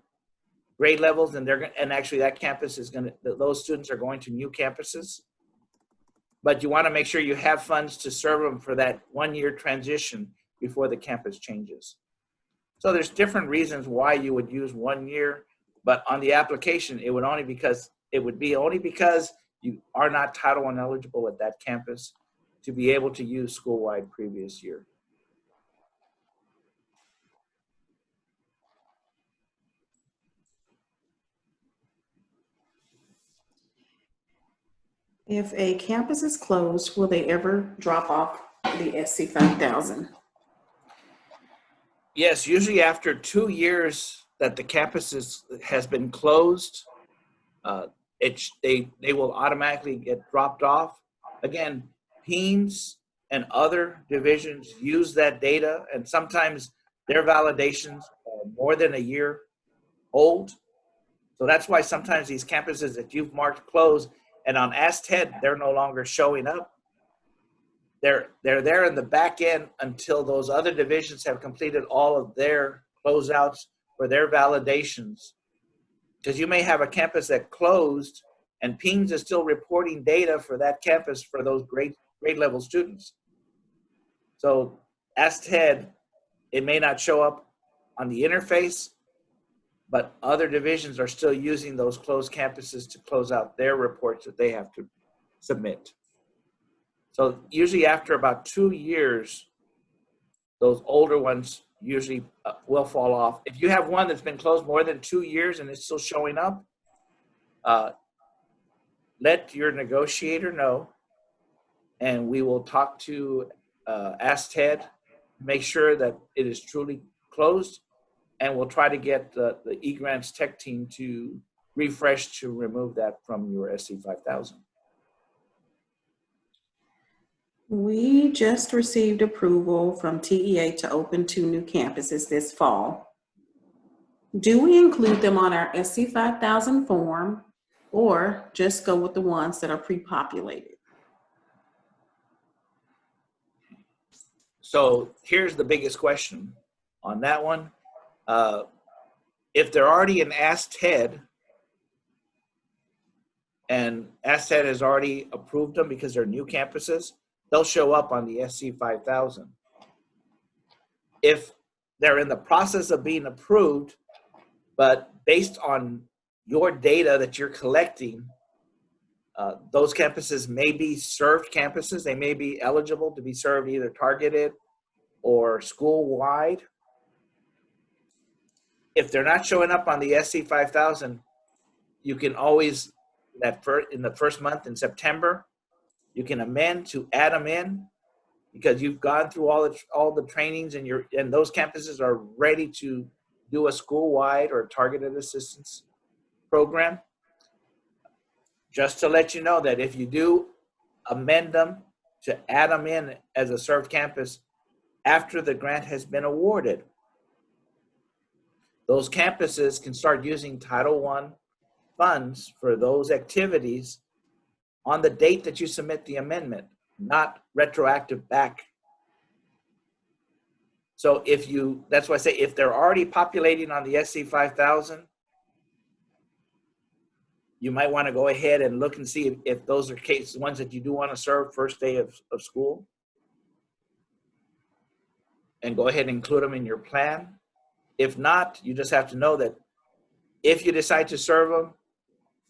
grade levels and actually that campus is going to, those students are going to new campuses. But you want to make sure you have funds to serve them for that one-year transition before the campus changes. So there's different reasons why you would use 1 year, but on the application, it would be only because you are not Title I eligible at that campus to be able to use school-wide previous year. If a campus is closed, will they ever drop off the SC5000? Yes, usually after 2 years that the campus has been closed, they will automatically get dropped off. Again, Peens and other divisions use that data, and sometimes their validations are more than a year old. So that's why sometimes these campuses that you've marked closed, and on ASTED, they're no longer showing up. They're there in the back end until those other divisions have completed all of their closeouts for their validations. Because you may have a campus that closed and Peens is still reporting data for that campus for those grade level students. So ASTED, it may not show up on the interface, but other divisions are still using those closed campuses to close out their reports that they have to submit. So usually after about 2 years, those older ones usually will fall off. If you have one that's been closed more than 2 years and it's still showing up, let your negotiator know, and we will talk to Ask Ted, make sure that it is truly closed, and we'll try to get the eGrants tech team to refresh to remove that from your SC5000. We just received approval from TEA to open 2 new campuses this fall. Do we include them on our SC5000 form or just go with the ones that are pre-populated? So here's the biggest question on that one. If they're already in Ask Ted, and Ask Ted has already approved them because they're new campuses, they'll show up on the SC5000. If they're in the process of being approved, but based on your data that you're collecting, those campuses may be served campuses. They may be eligible to be served either targeted or school-wide. If they're not showing up on the SC5000, you can always, in the first month in September, you can amend to add them in because you've gone through all the trainings and those campuses are ready to do a school-wide or targeted assistance program. Just to let you know that if you do amend them to add them in as a served campus after the grant has been awarded, those campuses can start using Title I funds for those activities on the date that you submit the amendment, not retroactive back. So that's why I say if they're already populating on the SC5000, you might want to go ahead and look and see if those are ones that you do want to serve first day of school, and go ahead and include them in your plan. If not, you just have to know that if you decide to serve them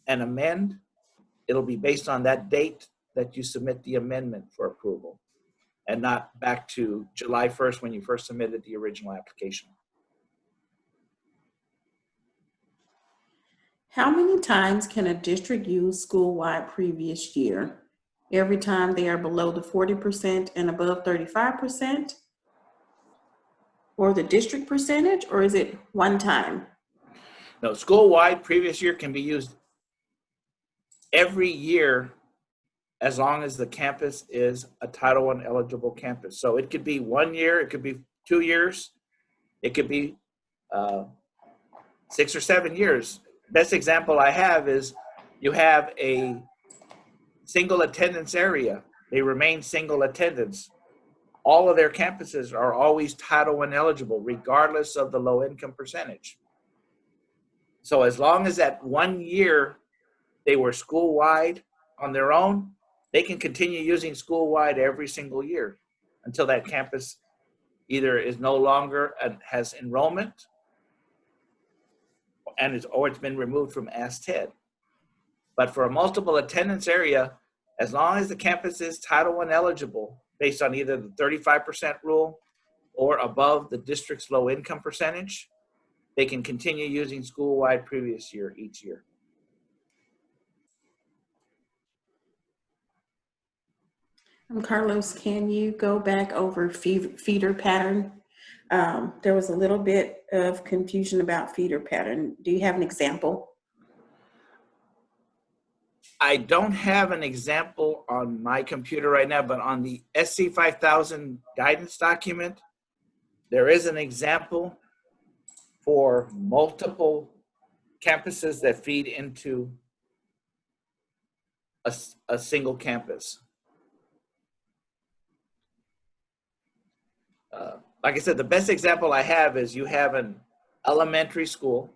and amend, it'll be based on that date that you submit the amendment for approval, and not back to July 1st when you first submitted the original application. How many times can a district use school-wide previous year? Every time they are below the 40% and above 35%? Or the district percentage, or is it one time? No, school-wide previous year can be used every year as long as the campus is a Title I eligible campus. So it could be 1 year, it could be 2 years, it could be 6 or 7 years. Best example I have is you have a single attendance area. They remain single attendance. All of their campuses are always Title I eligible, regardless of the low income percentage. So as long as that 1 year they were school-wide on their own, they can continue using school-wide every single year until that campus either is no longer has enrollment or it's been removed from Ask Ted. But for a multiple attendance area, as long as the campus is Title I eligible, based on either the 35% rule or above the district's low income percentage, they can continue using school-wide previous year each year. Carlos, can you go back over feeder pattern? There was a little bit of confusion about feeder pattern. Do you have an example? I don't have an example on my computer right now, but on the SC5000 guidance document, there is an example for multiple campuses that feed into a single campus. Like I said, the best example I have is you have an elementary school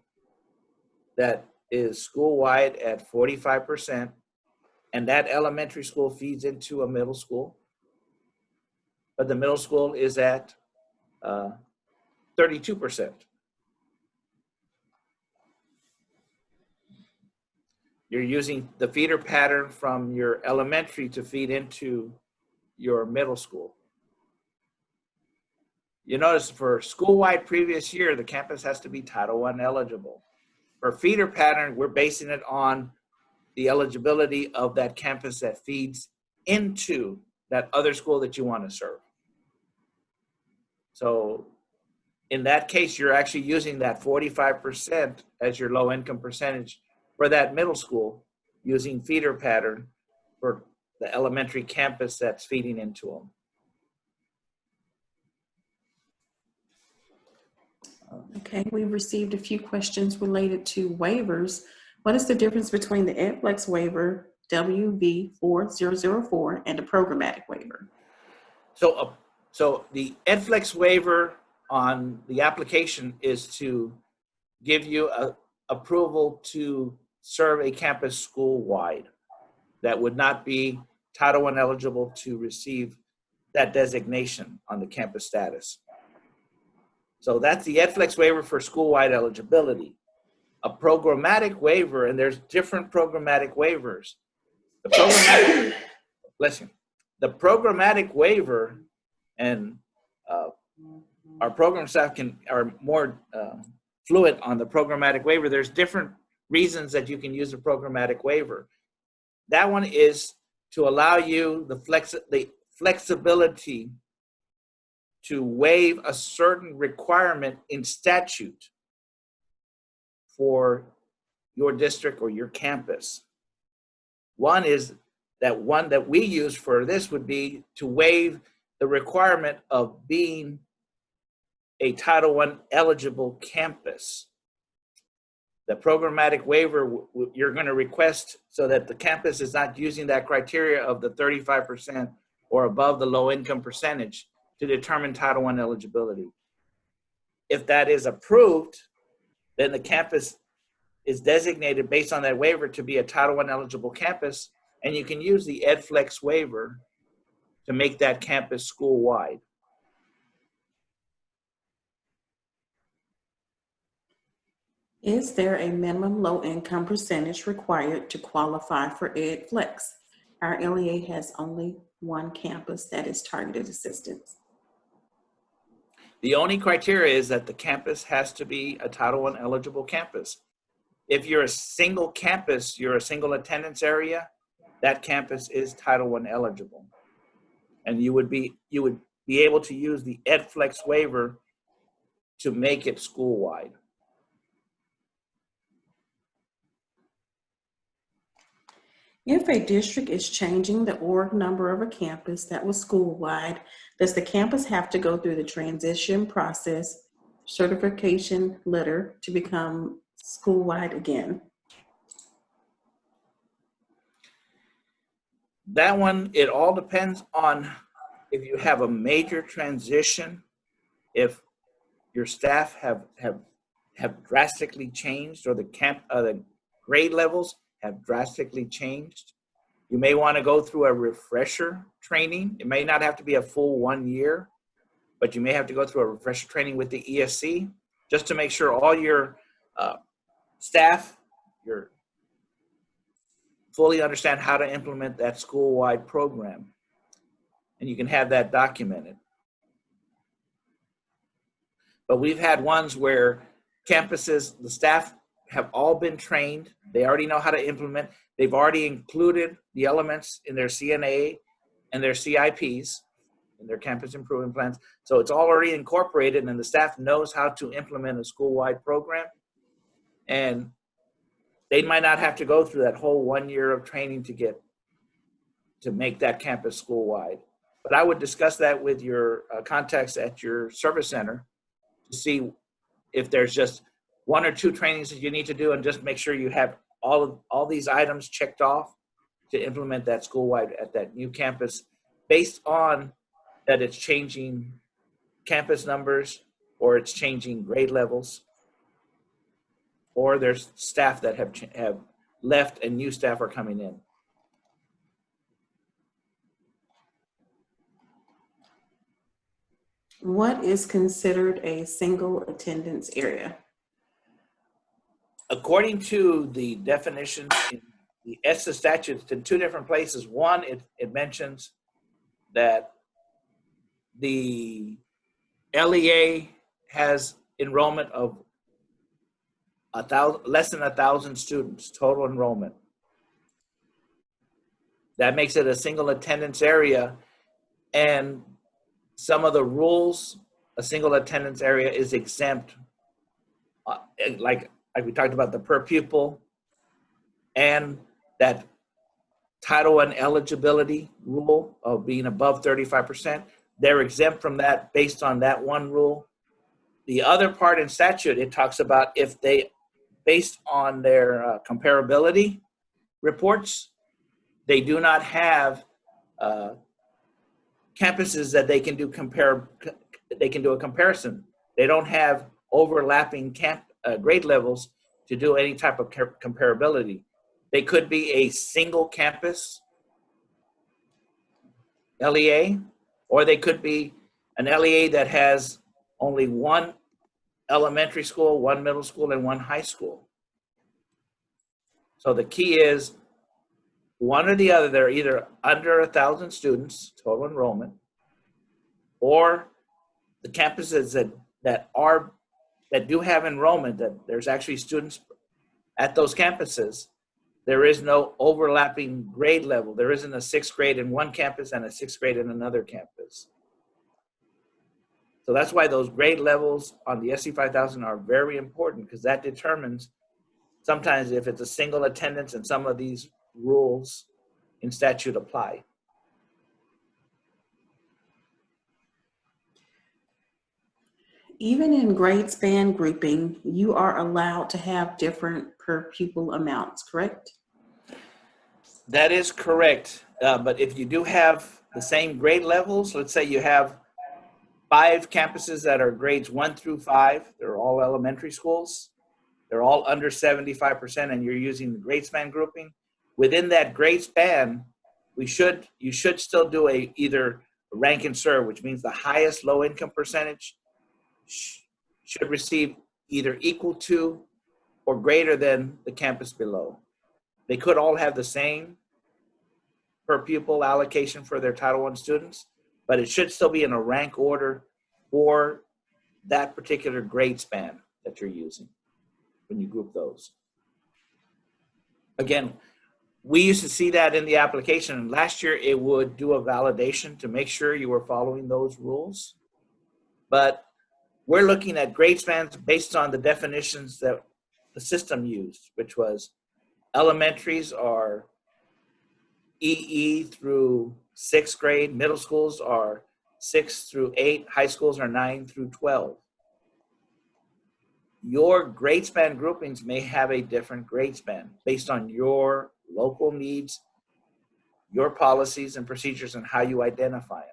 that is school-wide at 45%, and that elementary school feeds into a middle school, but the middle school is at 32%. you're using the feeder pattern from your elementary to feed into your middle school. You notice for school-wide previous year, the campus has to be Title I eligible. For feeder pattern, we're basing it on the eligibility of that campus that feeds into that other school that you want to serve. So in that case, you're actually using that 45% as your low income percentage for that middle school, using feeder pattern for the elementary campus that's feeding into them. Okay, we've received a few questions related to waivers. What is the difference between the EdFlex waiver WV4004 and a programmatic waiver? So the EdFlex waiver on the application is to give you approval to serve a campus school-wide that would not be Title I eligible to receive that designation on the campus status. So that's the EdFlex waiver for school-wide eligibility. A programmatic waiver, and there's different programmatic waivers. The programmatic, bless you. The programmatic waiver, and our program staff are more fluid on the programmatic waiver. There's different reasons that you can use a programmatic waiver. That one is to allow you the flexibility to waive a certain requirement in statute for your district or your campus. One that we use for this would be to waive the requirement of being a Title I eligible campus. The programmatic waiver you're going to request so that the campus is not using that criteria of the 35% or above the low income percentage to determine Title I eligibility. If that is approved, then the campus is designated based on that waiver to be a Title I eligible campus, and you can use the EdFlex waiver to make that campus school-wide. Is there a minimum low income percentage required to qualify for EdFlex? Our LEA has only one campus that is targeted assistance. The only criteria is that the campus has to be a Title I eligible campus. If you're a single campus, you're a single attendance area, that campus is Title I eligible. And you would be able to use the EdFlex waiver to make it school-wide. If a district is changing the org number of a campus that was school-wide, does the campus have to go through the transition process, certification letter to become school-wide again? That one, it all depends on if you have a major transition, if your staff have drastically changed, or the grade levels have drastically changed. You may want to go through a refresher training. It may not have to be a full 1 year, but you may have to go through a refresher training with the ESC just to make sure all your staff fully understand how to implement that school-wide program. And you can have that documented. But we've had ones where campuses, the staff have all been trained. They already know how to implement. They've already included the elements in their CNA and their CIPs, in their campus improvement plans. So it's already incorporated, and the staff knows how to implement a school-wide program. And they might not have to go through that whole 1 year of training to make that campus school-wide. But I would discuss that with your contacts at your service center to see if there's just 1 or 2 trainings that you need to do, and just make sure you have all these items checked off to implement that school-wide at that new campus, based on that it's changing campus numbers, or it's changing grade levels, or there's staff that have left and new staff are coming in. What is considered a single attendance area? According to the definitions in the ESSA statute, it's in two different places. One, it mentions that the LEA has enrollment of less than 1,000 students, total enrollment. That makes it a single attendance area, and some of the rules, a single attendance area is exempt, like we talked about the per pupil and that Title I eligibility rule of being above 35%. They're exempt from that based on that one rule. The other part in statute, it talks about if they, based on their comparability reports, they do not have campuses that they can do a comparison. They don't have overlapping grade levels to do any type of comparability. They could be a single campus LEA, or they could be an LEA that has only one elementary school, one middle school, and one high school. So the key is one or the other. They're either under 1,000 students total enrollment, or the campuses that do have enrollment, that there's actually students at those campuses. There is no overlapping grade level. There isn't a sixth grade in one campus and a sixth grade in another campus. So that's why those grade levels on the SC5000 are very important, because that determines sometimes if it's a single attendance, and some of these rules in statute apply. Even in grade span grouping, you are allowed to have different per pupil amounts, correct? That is correct. But if you do have the same grade levels, let's say you have 5 campuses that are grades 1 through 5, they're all elementary schools, they're all under 75%, and you're using the grade span grouping. Within that grade span, you should still do either rank and serve, which means the highest low income percentage should receive either equal to or greater than the campus below. They could all have the same per pupil allocation for their Title I students, but it should still be in a rank order for that particular grade span that you're using when you group those. Again, we used to see that in the application, and last year it would do a validation to make sure you were following those rules. But we're looking at grade spans based on the definitions that the system used, which was elementaries are EE through 6th grade, middle schools are 6 through 8, high schools are 9 through 12. Your grade span groupings may have a different grade span based on your local needs, your policies and procedures, and how you identify them.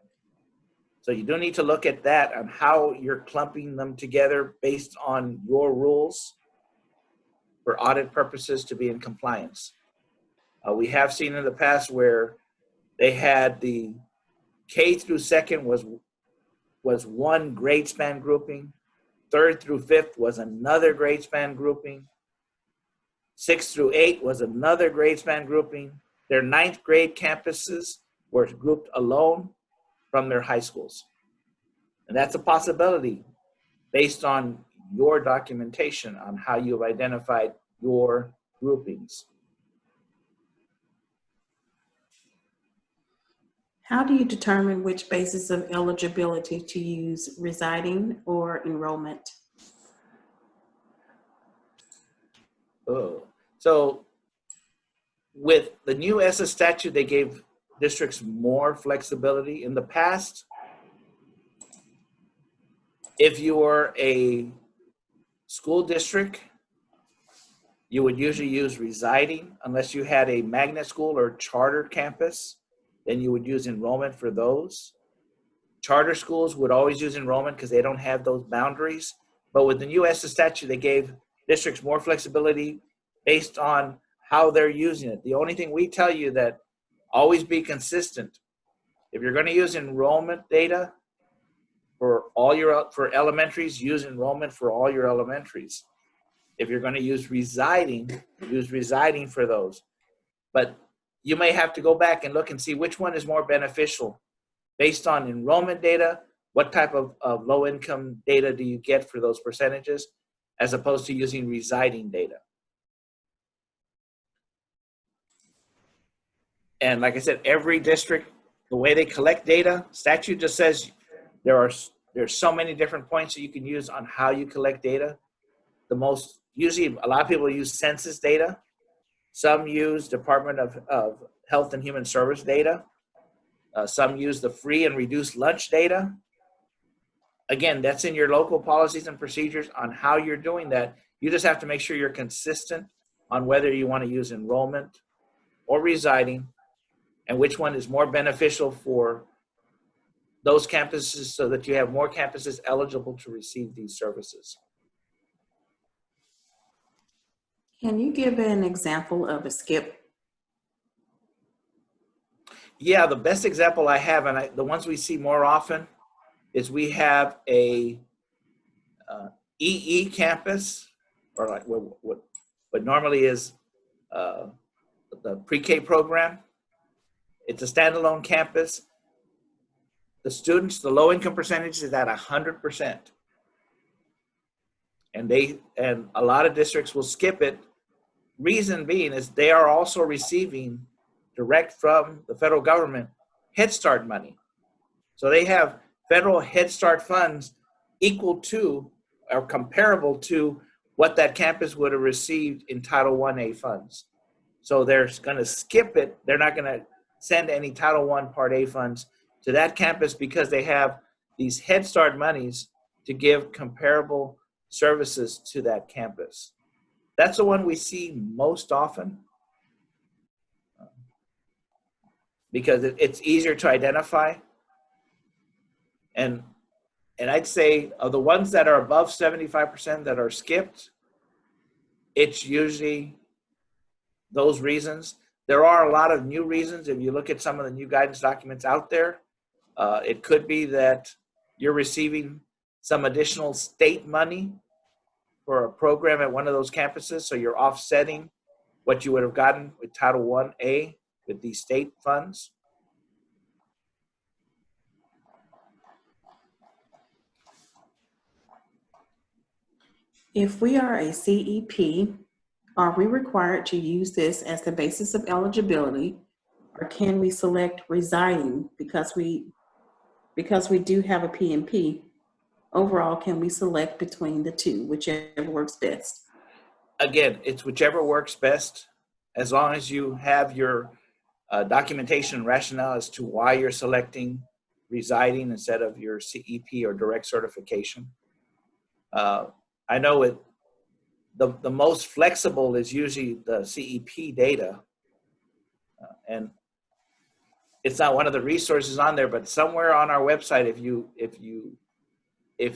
So you do need to look at that and how you're clumping them together based on your rules for audit purposes to be in compliance. We have seen in the past where they had the K through 2nd was one grade span grouping, 3rd through 5th was another grade span grouping, 6th through 8 was another grade span grouping. Their 9th grade campuses were grouped alone from their high schools. And that's a possibility based on your documentation on how you've identified your groupings. How do you determine which basis of eligibility to use, residing or enrollment? Oh, so with the new ESSA statute, they gave districts more flexibility. In the past, if you were a school district, you would usually use residing unless you had a magnet school or charter campus, then you would use enrollment for those. Charter schools would always use enrollment because they don't have those boundaries. But with the new ESSA statute, they gave districts more flexibility based on how they're using it. The only thing we tell you that always be consistent. If you're going to use enrollment data for elementaries, use enrollment for all your elementaries. If you're going to use residing for those. But you may have to go back and look and see which one is more beneficial based on enrollment data. What type of low income data do you get for those percentages, as opposed to using residing data? And like I said, every district, the way they collect data, statute just says there's so many different points that you can use on how you collect data. Usually a lot of people use census data. Some use Department of Health and Human Service data. Some use the free and reduced lunch data. Again, that's in your local policies and procedures on how you're doing that. You just have to make sure you're consistent on whether you want to use enrollment or residing, and which one is more beneficial for those campuses so that you have more campuses eligible to receive these services. Can you give an example of a skip? Yeah, the best example I have, and the ones we see more often, is we have a EE campus, or like what normally is the pre-K program. It's a standalone campus. The students, the low income percentage is at 100%. And a lot of districts will skip it. Reason being is they are also receiving direct from the federal government Head Start money. So they have federal Head Start funds equal to or comparable to what that campus would have received in Title 1A funds. So they're going to skip it. They're not going to send any Title I Part A funds to that campus because they have these Head Start monies to give comparable services to that campus. That's the one we see most often because it's easier to identify. And I'd say of the ones that are above 75% that are skipped, it's usually those reasons. There are a lot of new reasons. If you look at some of the new guidance documents out there, it could be that you're receiving some additional state money for a program at one of those campuses, so you're offsetting what you would have gotten with Title 1A with these state funds. If we are a CEP, are we required to use this as the basis of eligibility, or can we select residing because we do have a PMP? Overall, can we select between the two, whichever works best? Again, it's whichever works best, as long as you have your documentation and rationale as to why you're selecting residing instead of your CEP or direct certification. I know the most flexible is usually the CEP data, and it's not one of the resources on there, but somewhere on our website, if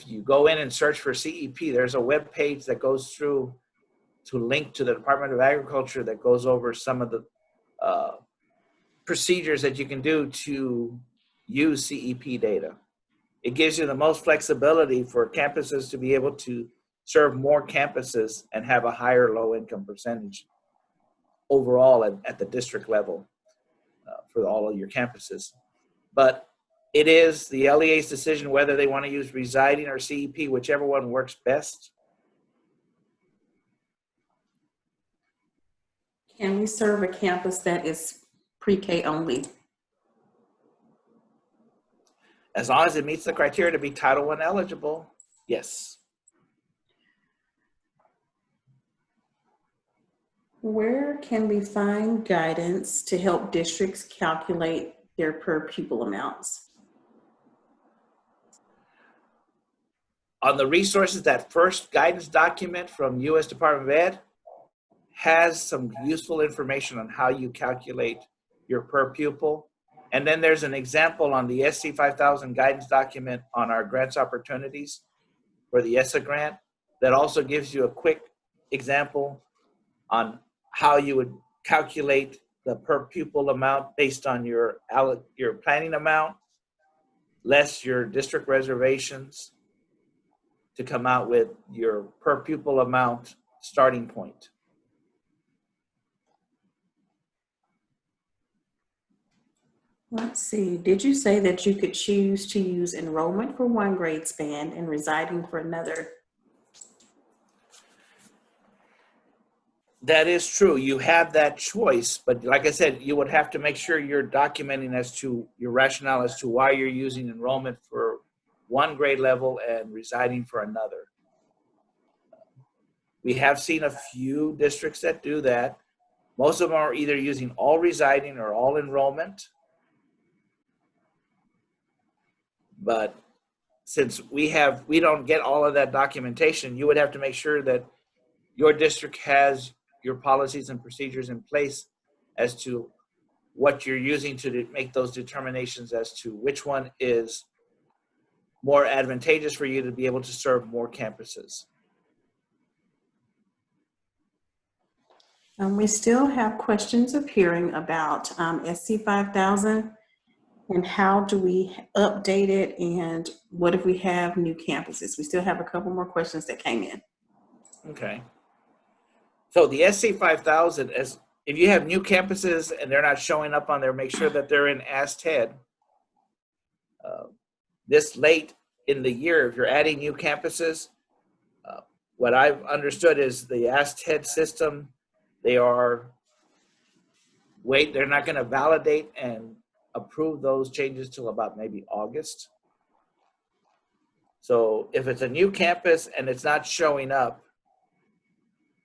you go in and search for CEP, there's a web page that goes through to link to the Department of Agriculture that goes over some of the procedures that you can do to use CEP data. It gives you the most flexibility for campuses to be able to serve more campuses and have a higher low income percentage overall at the district level for all of your campuses. But it is the LEA's decision whether they want to use residing or CEP, whichever one works best. Can we serve a campus that is pre-K only? As long as it meets the criteria to be Title I eligible, yes. Where can we find guidance to help districts calculate their per pupil amounts? On the resources, that first guidance document from U.S. Department of Ed has some useful information on how you calculate your per pupil. And then there's an example on the SC5000 guidance document on our grants opportunities for the ESSA grant that also gives you a quick example on how you would calculate the per pupil amount based on your planning amount, less your district reservations, to come out with your per pupil amount starting point. Let's see, did you say that you could choose to use enrollment for one grade span and residing for another? That is true. You have that choice, but like I said, you would have to make sure you're documenting as to your rationale as to why you're using enrollment for one grade level and residing for another. We have seen a few districts that do that. Most of them are either using all residing or all enrollment. But since we don't get all of that documentation, you would have to make sure that your district has your policies and procedures in place as to what you're using to make those determinations as to which one is more advantageous for you to be able to serve more campuses. We still have questions appearing about SC5000 and how do we update it, and what if we have new campuses? We still have a couple more questions that came in. Okay. So the SC5000, as if you have new campuses and they're not showing up on there, make sure that they're in ASTED. This late in the year, if you're adding new campuses, what I've understood is the ASTED system, they're not going to validate and approve those changes till about maybe August. So if it's a new campus and it's not showing up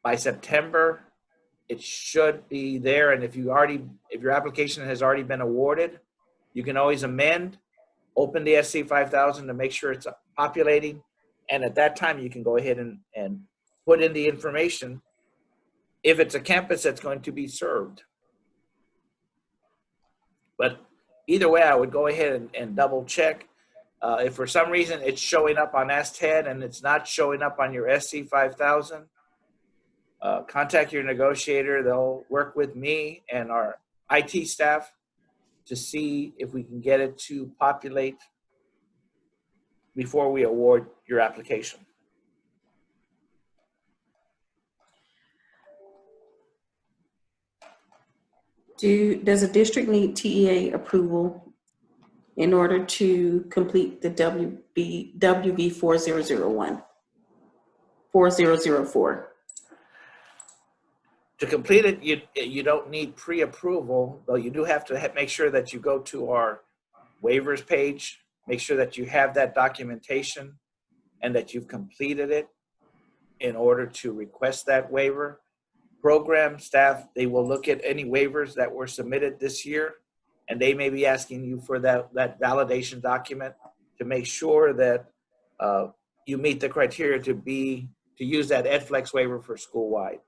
by September, it should be there. And if your application has already been awarded, you can always amend, open the SC5000 to make sure it's populating. And at that time, you can go ahead and put in the information if it's a campus that's going to be served. But either way, I would go ahead and double check. If for some reason it's showing up on ASTED and it's not showing up on your SC5000, contact your negotiator. They'll work with me and our IT staff to see if we can get it to populate before we award your application. Does a district need TEA approval in order to complete the WV 4001, 4004? To complete it, you don't need pre-approval, though you do have to make sure that you go to our waivers page, make sure that you have that documentation and that you've completed it in order to request that waiver. Program staff, they will look at any waivers that were submitted this year, and they may be asking you for that validation document to make sure that you meet the criteria to use that EdFlex waiver for school-wide.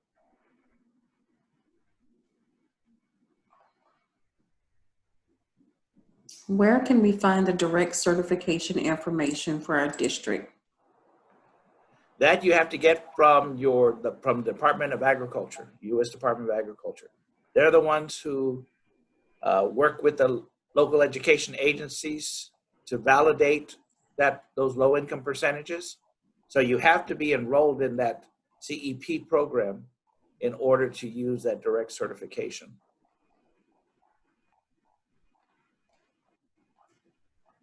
Where can we find the direct certification information for our district? That you have to get from the Department of Agriculture, U.S. Department of Agriculture. They're the ones who work with the local education agencies to validate those low income percentages. So you have to be enrolled in that CEP program in order to use that direct certification.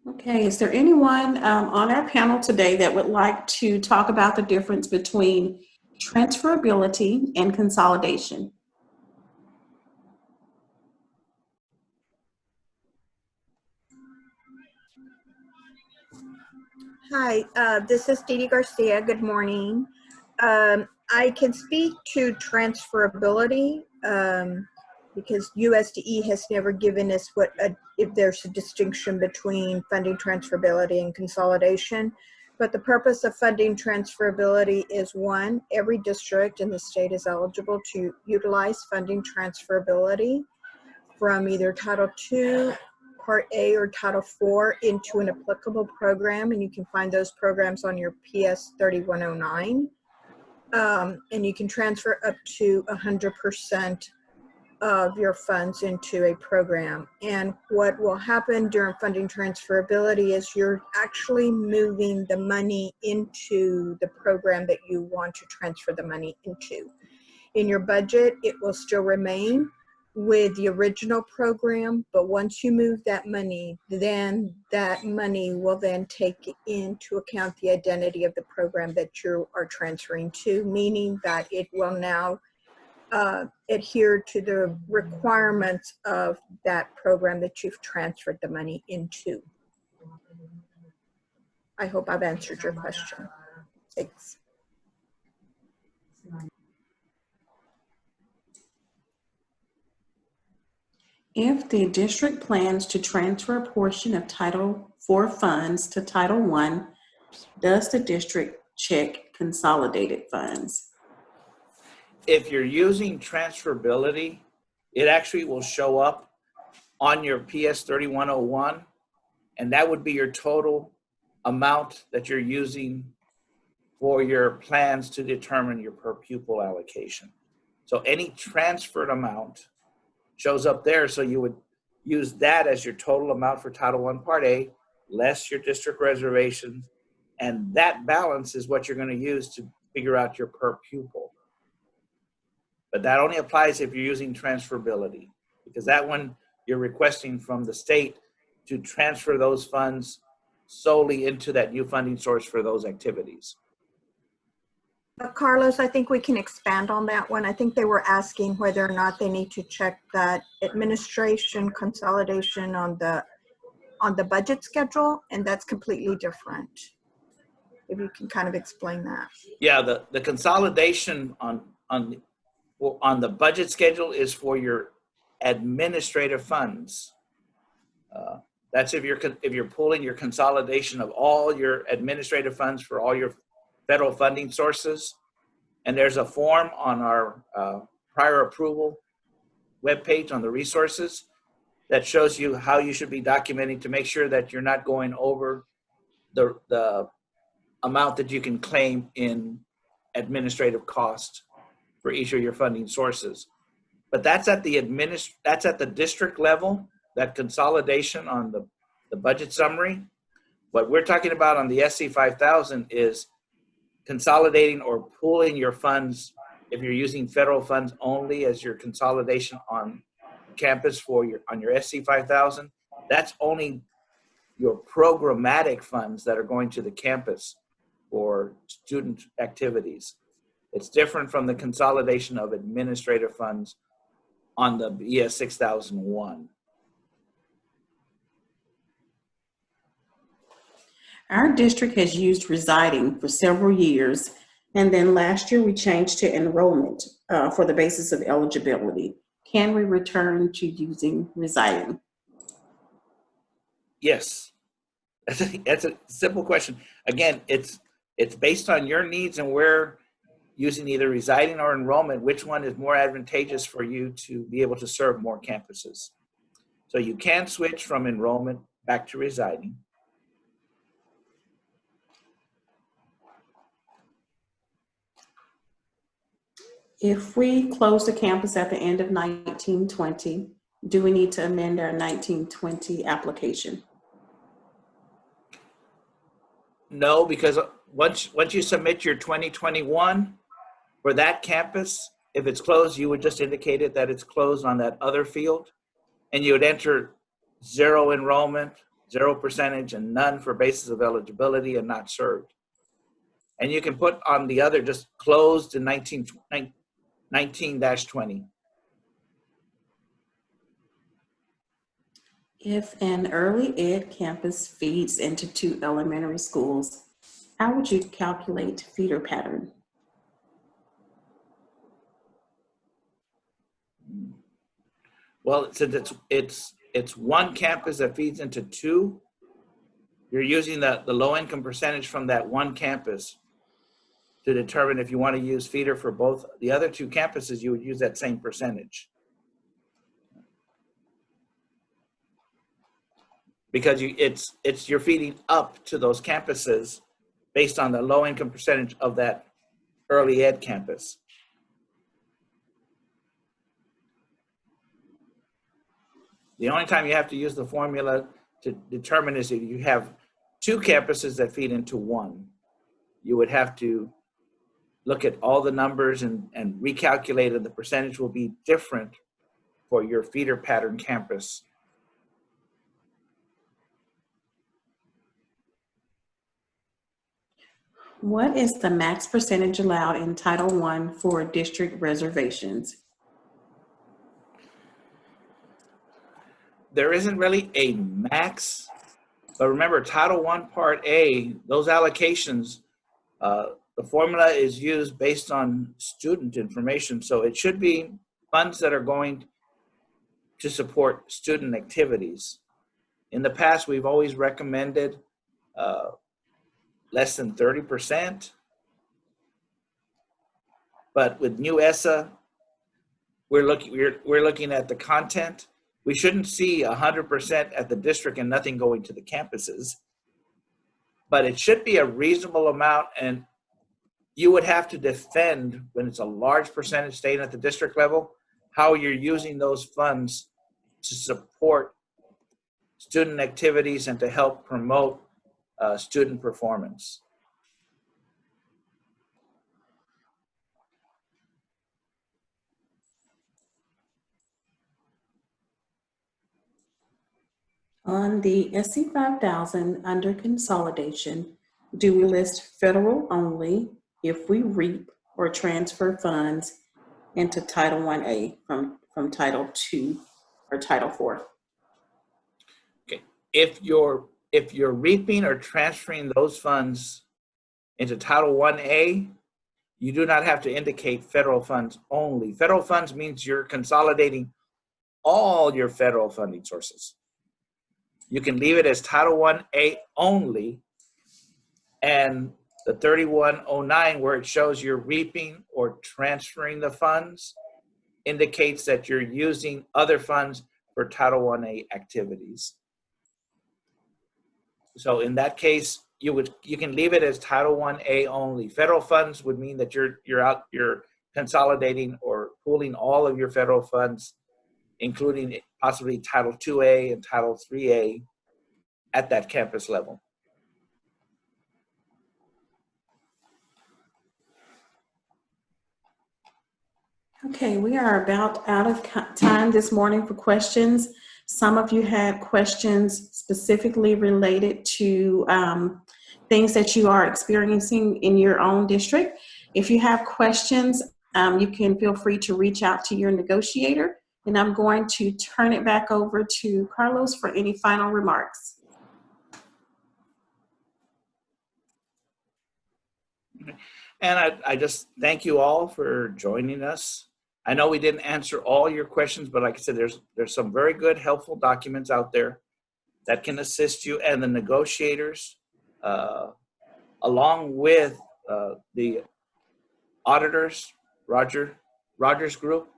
Okay, is there anyone on our panel today that would like to talk about the difference between transferability and consolidation? Hi, this is Dee Dee Garcia. Good morning. I can speak to transferability because USDE has never given us if there's a distinction between funding transferability and consolidation. But the purpose of funding transferability is, one, every district in the state is eligible to utilize funding transferability from either Title II, Part A, or Title IV into an applicable program, and you can find those programs on your PS 3109. And you can transfer up to 100% of your funds into a program. And what will happen during funding transferability is you're actually moving the money into the program that you want to transfer the money into. In your budget, it will still remain with the original program, but once you move that money, then that money will then take into account the identity of the program that you are transferring to, meaning that it will now adhere to the requirements of that program that you've transferred the money into. I hope I've answered your question. Thanks. If the district plans to transfer a portion of Title IV funds to Title I, does the district check consolidated funds? If you're using transferability, it actually will show up on your PS 3101, and that would be your total amount that you're using for your plans to determine your per pupil allocation. So any transferred amount shows up there, so you would use that as your total amount for Title I Part A, less your district reservations, and that balance is what you're going to use to figure out your per pupil. But that only applies if you're using transferability, because that one you're requesting from the state to transfer those funds solely into that new funding source for those activities. Carlos, I think we can expand on that one. I think they were asking whether or not they need to check that administration consolidation on the budget schedule, and that's completely different. If you can kind of explain that. Yeah, the consolidation on the budget schedule is for your administrative funds. That's if you're pulling your consolidation of all your administrative funds for all your federal funding sources. And there's a form on our prior approval webpage on the resources that shows you how you should be documenting to make sure that you're not going over the amount that you can claim in administrative cost for each of your funding sources. But that's at the district level, that consolidation on the budget summary. What we're talking about on the SC5000 is consolidating or pooling your funds if you're using federal funds only as your consolidation on campus on your SC5000. That's only your programmatic funds that are going to the campus for student activities. It's different from the consolidation of administrative funds on the ES6001. Our district has used residing for several years, and then last year we changed to enrollment for the basis of eligibility. Can we return to using residing? Yes, that's a simple question. Again, it's based on your needs and where using either residing or enrollment, which one is more advantageous for you to be able to serve more campuses. So you can switch from enrollment back to residing. If we close the campus at the end of 1920, do we need to amend our 1920 application? No, because once you submit your 2021 for that campus, if it's closed, you would just indicate it that it's closed on that other field, and you would enter 0 enrollment, 0%, and none for basis of eligibility and not served. And you can put on the other just closed in 19-20. If an early ed campus feeds into 2 elementary schools, how would you calculate feeder pattern? Well, since it's one campus that feeds into 2, you're using the low income percentage from that one campus to determine if you want to use feeder for both the other 2 campuses. You would use that same percentage. Because you're feeding up to those campuses based on the low income percentage of that early ed campus. The only time you have to use the formula to determine is if you have 2 campuses that feed into 1. You would have to look at all the numbers and recalculate, and the percentage will be different for your feeder pattern campus. What is the max percentage allowed in Title I for district reservations? There isn't really a max, but remember Title I Part A, those allocations, the formula is used based on student information. So it should be funds that are going to support student activities. In the past, we've always recommended less than 30%. But with new ESSA, we're looking at the content. We shouldn't see 100% at the district and nothing going to the campuses. But it should be a reasonable amount, and you would have to defend, when it's a large percentage staying at the district level, how you're using those funds to support student activities and to help promote student performance. On the SC5000 under consolidation, do we list federal only if we reap or transfer funds into Title 1A from Title II or Title IV? Okay, if you're reaping or transferring those funds into Title 1A, you do not have to indicate federal funds only. Federal funds means you're consolidating all your federal funding sources. You can leave it as Title 1A only, and the 3109, where it shows you're reaping or transferring the funds, indicates that you're using other funds for Title 1A activities. So in that case, you can leave it as Title 1A only. Federal funds would mean that you're consolidating or pooling all of your federal funds, including possibly Title 2A and Title 3A at that campus level. Okay, we are about out of time this morning for questions. Some of you had questions specifically related to things that you are experiencing in your own district. If you have questions, you can feel free to reach out to your negotiator. And I'm going to turn it back over to Carlos for any final remarks. And I just thank you all for joining us. I know we didn't answer all your questions, but like I said, there's some very good, helpful documents out there that can assist you and the negotiators, along with the auditors, Rogers Group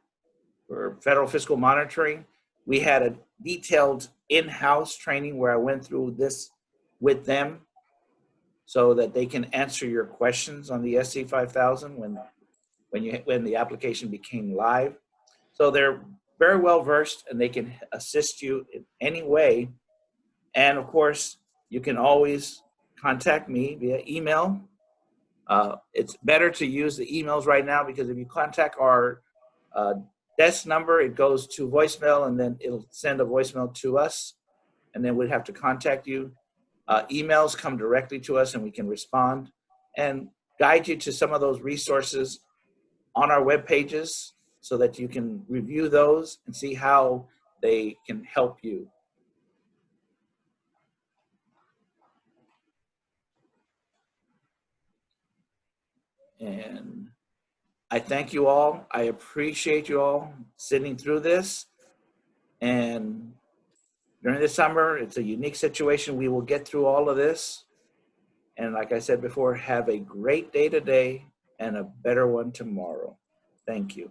for Federal Fiscal Monitoring. We had a detailed in-house training where I went through this with them so that they can answer your questions on the SC5000 when the application became live. So they're very well versed and they can assist you in any way. And of course, you can always contact me via email. It's better to use the emails right now because if you contact our desk number, it goes to voicemail and then it'll send a voicemail to us and then we'd have to contact you. Emails come directly to us and we can respond and guide you to some of those resources on our web pages so that you can review those and see how they can help you. And I thank you all. I appreciate you all sitting through this. And during the summer, it's a unique situation. We will get through all of this. And like I said before, have a great day today and a better one tomorrow. Thank you.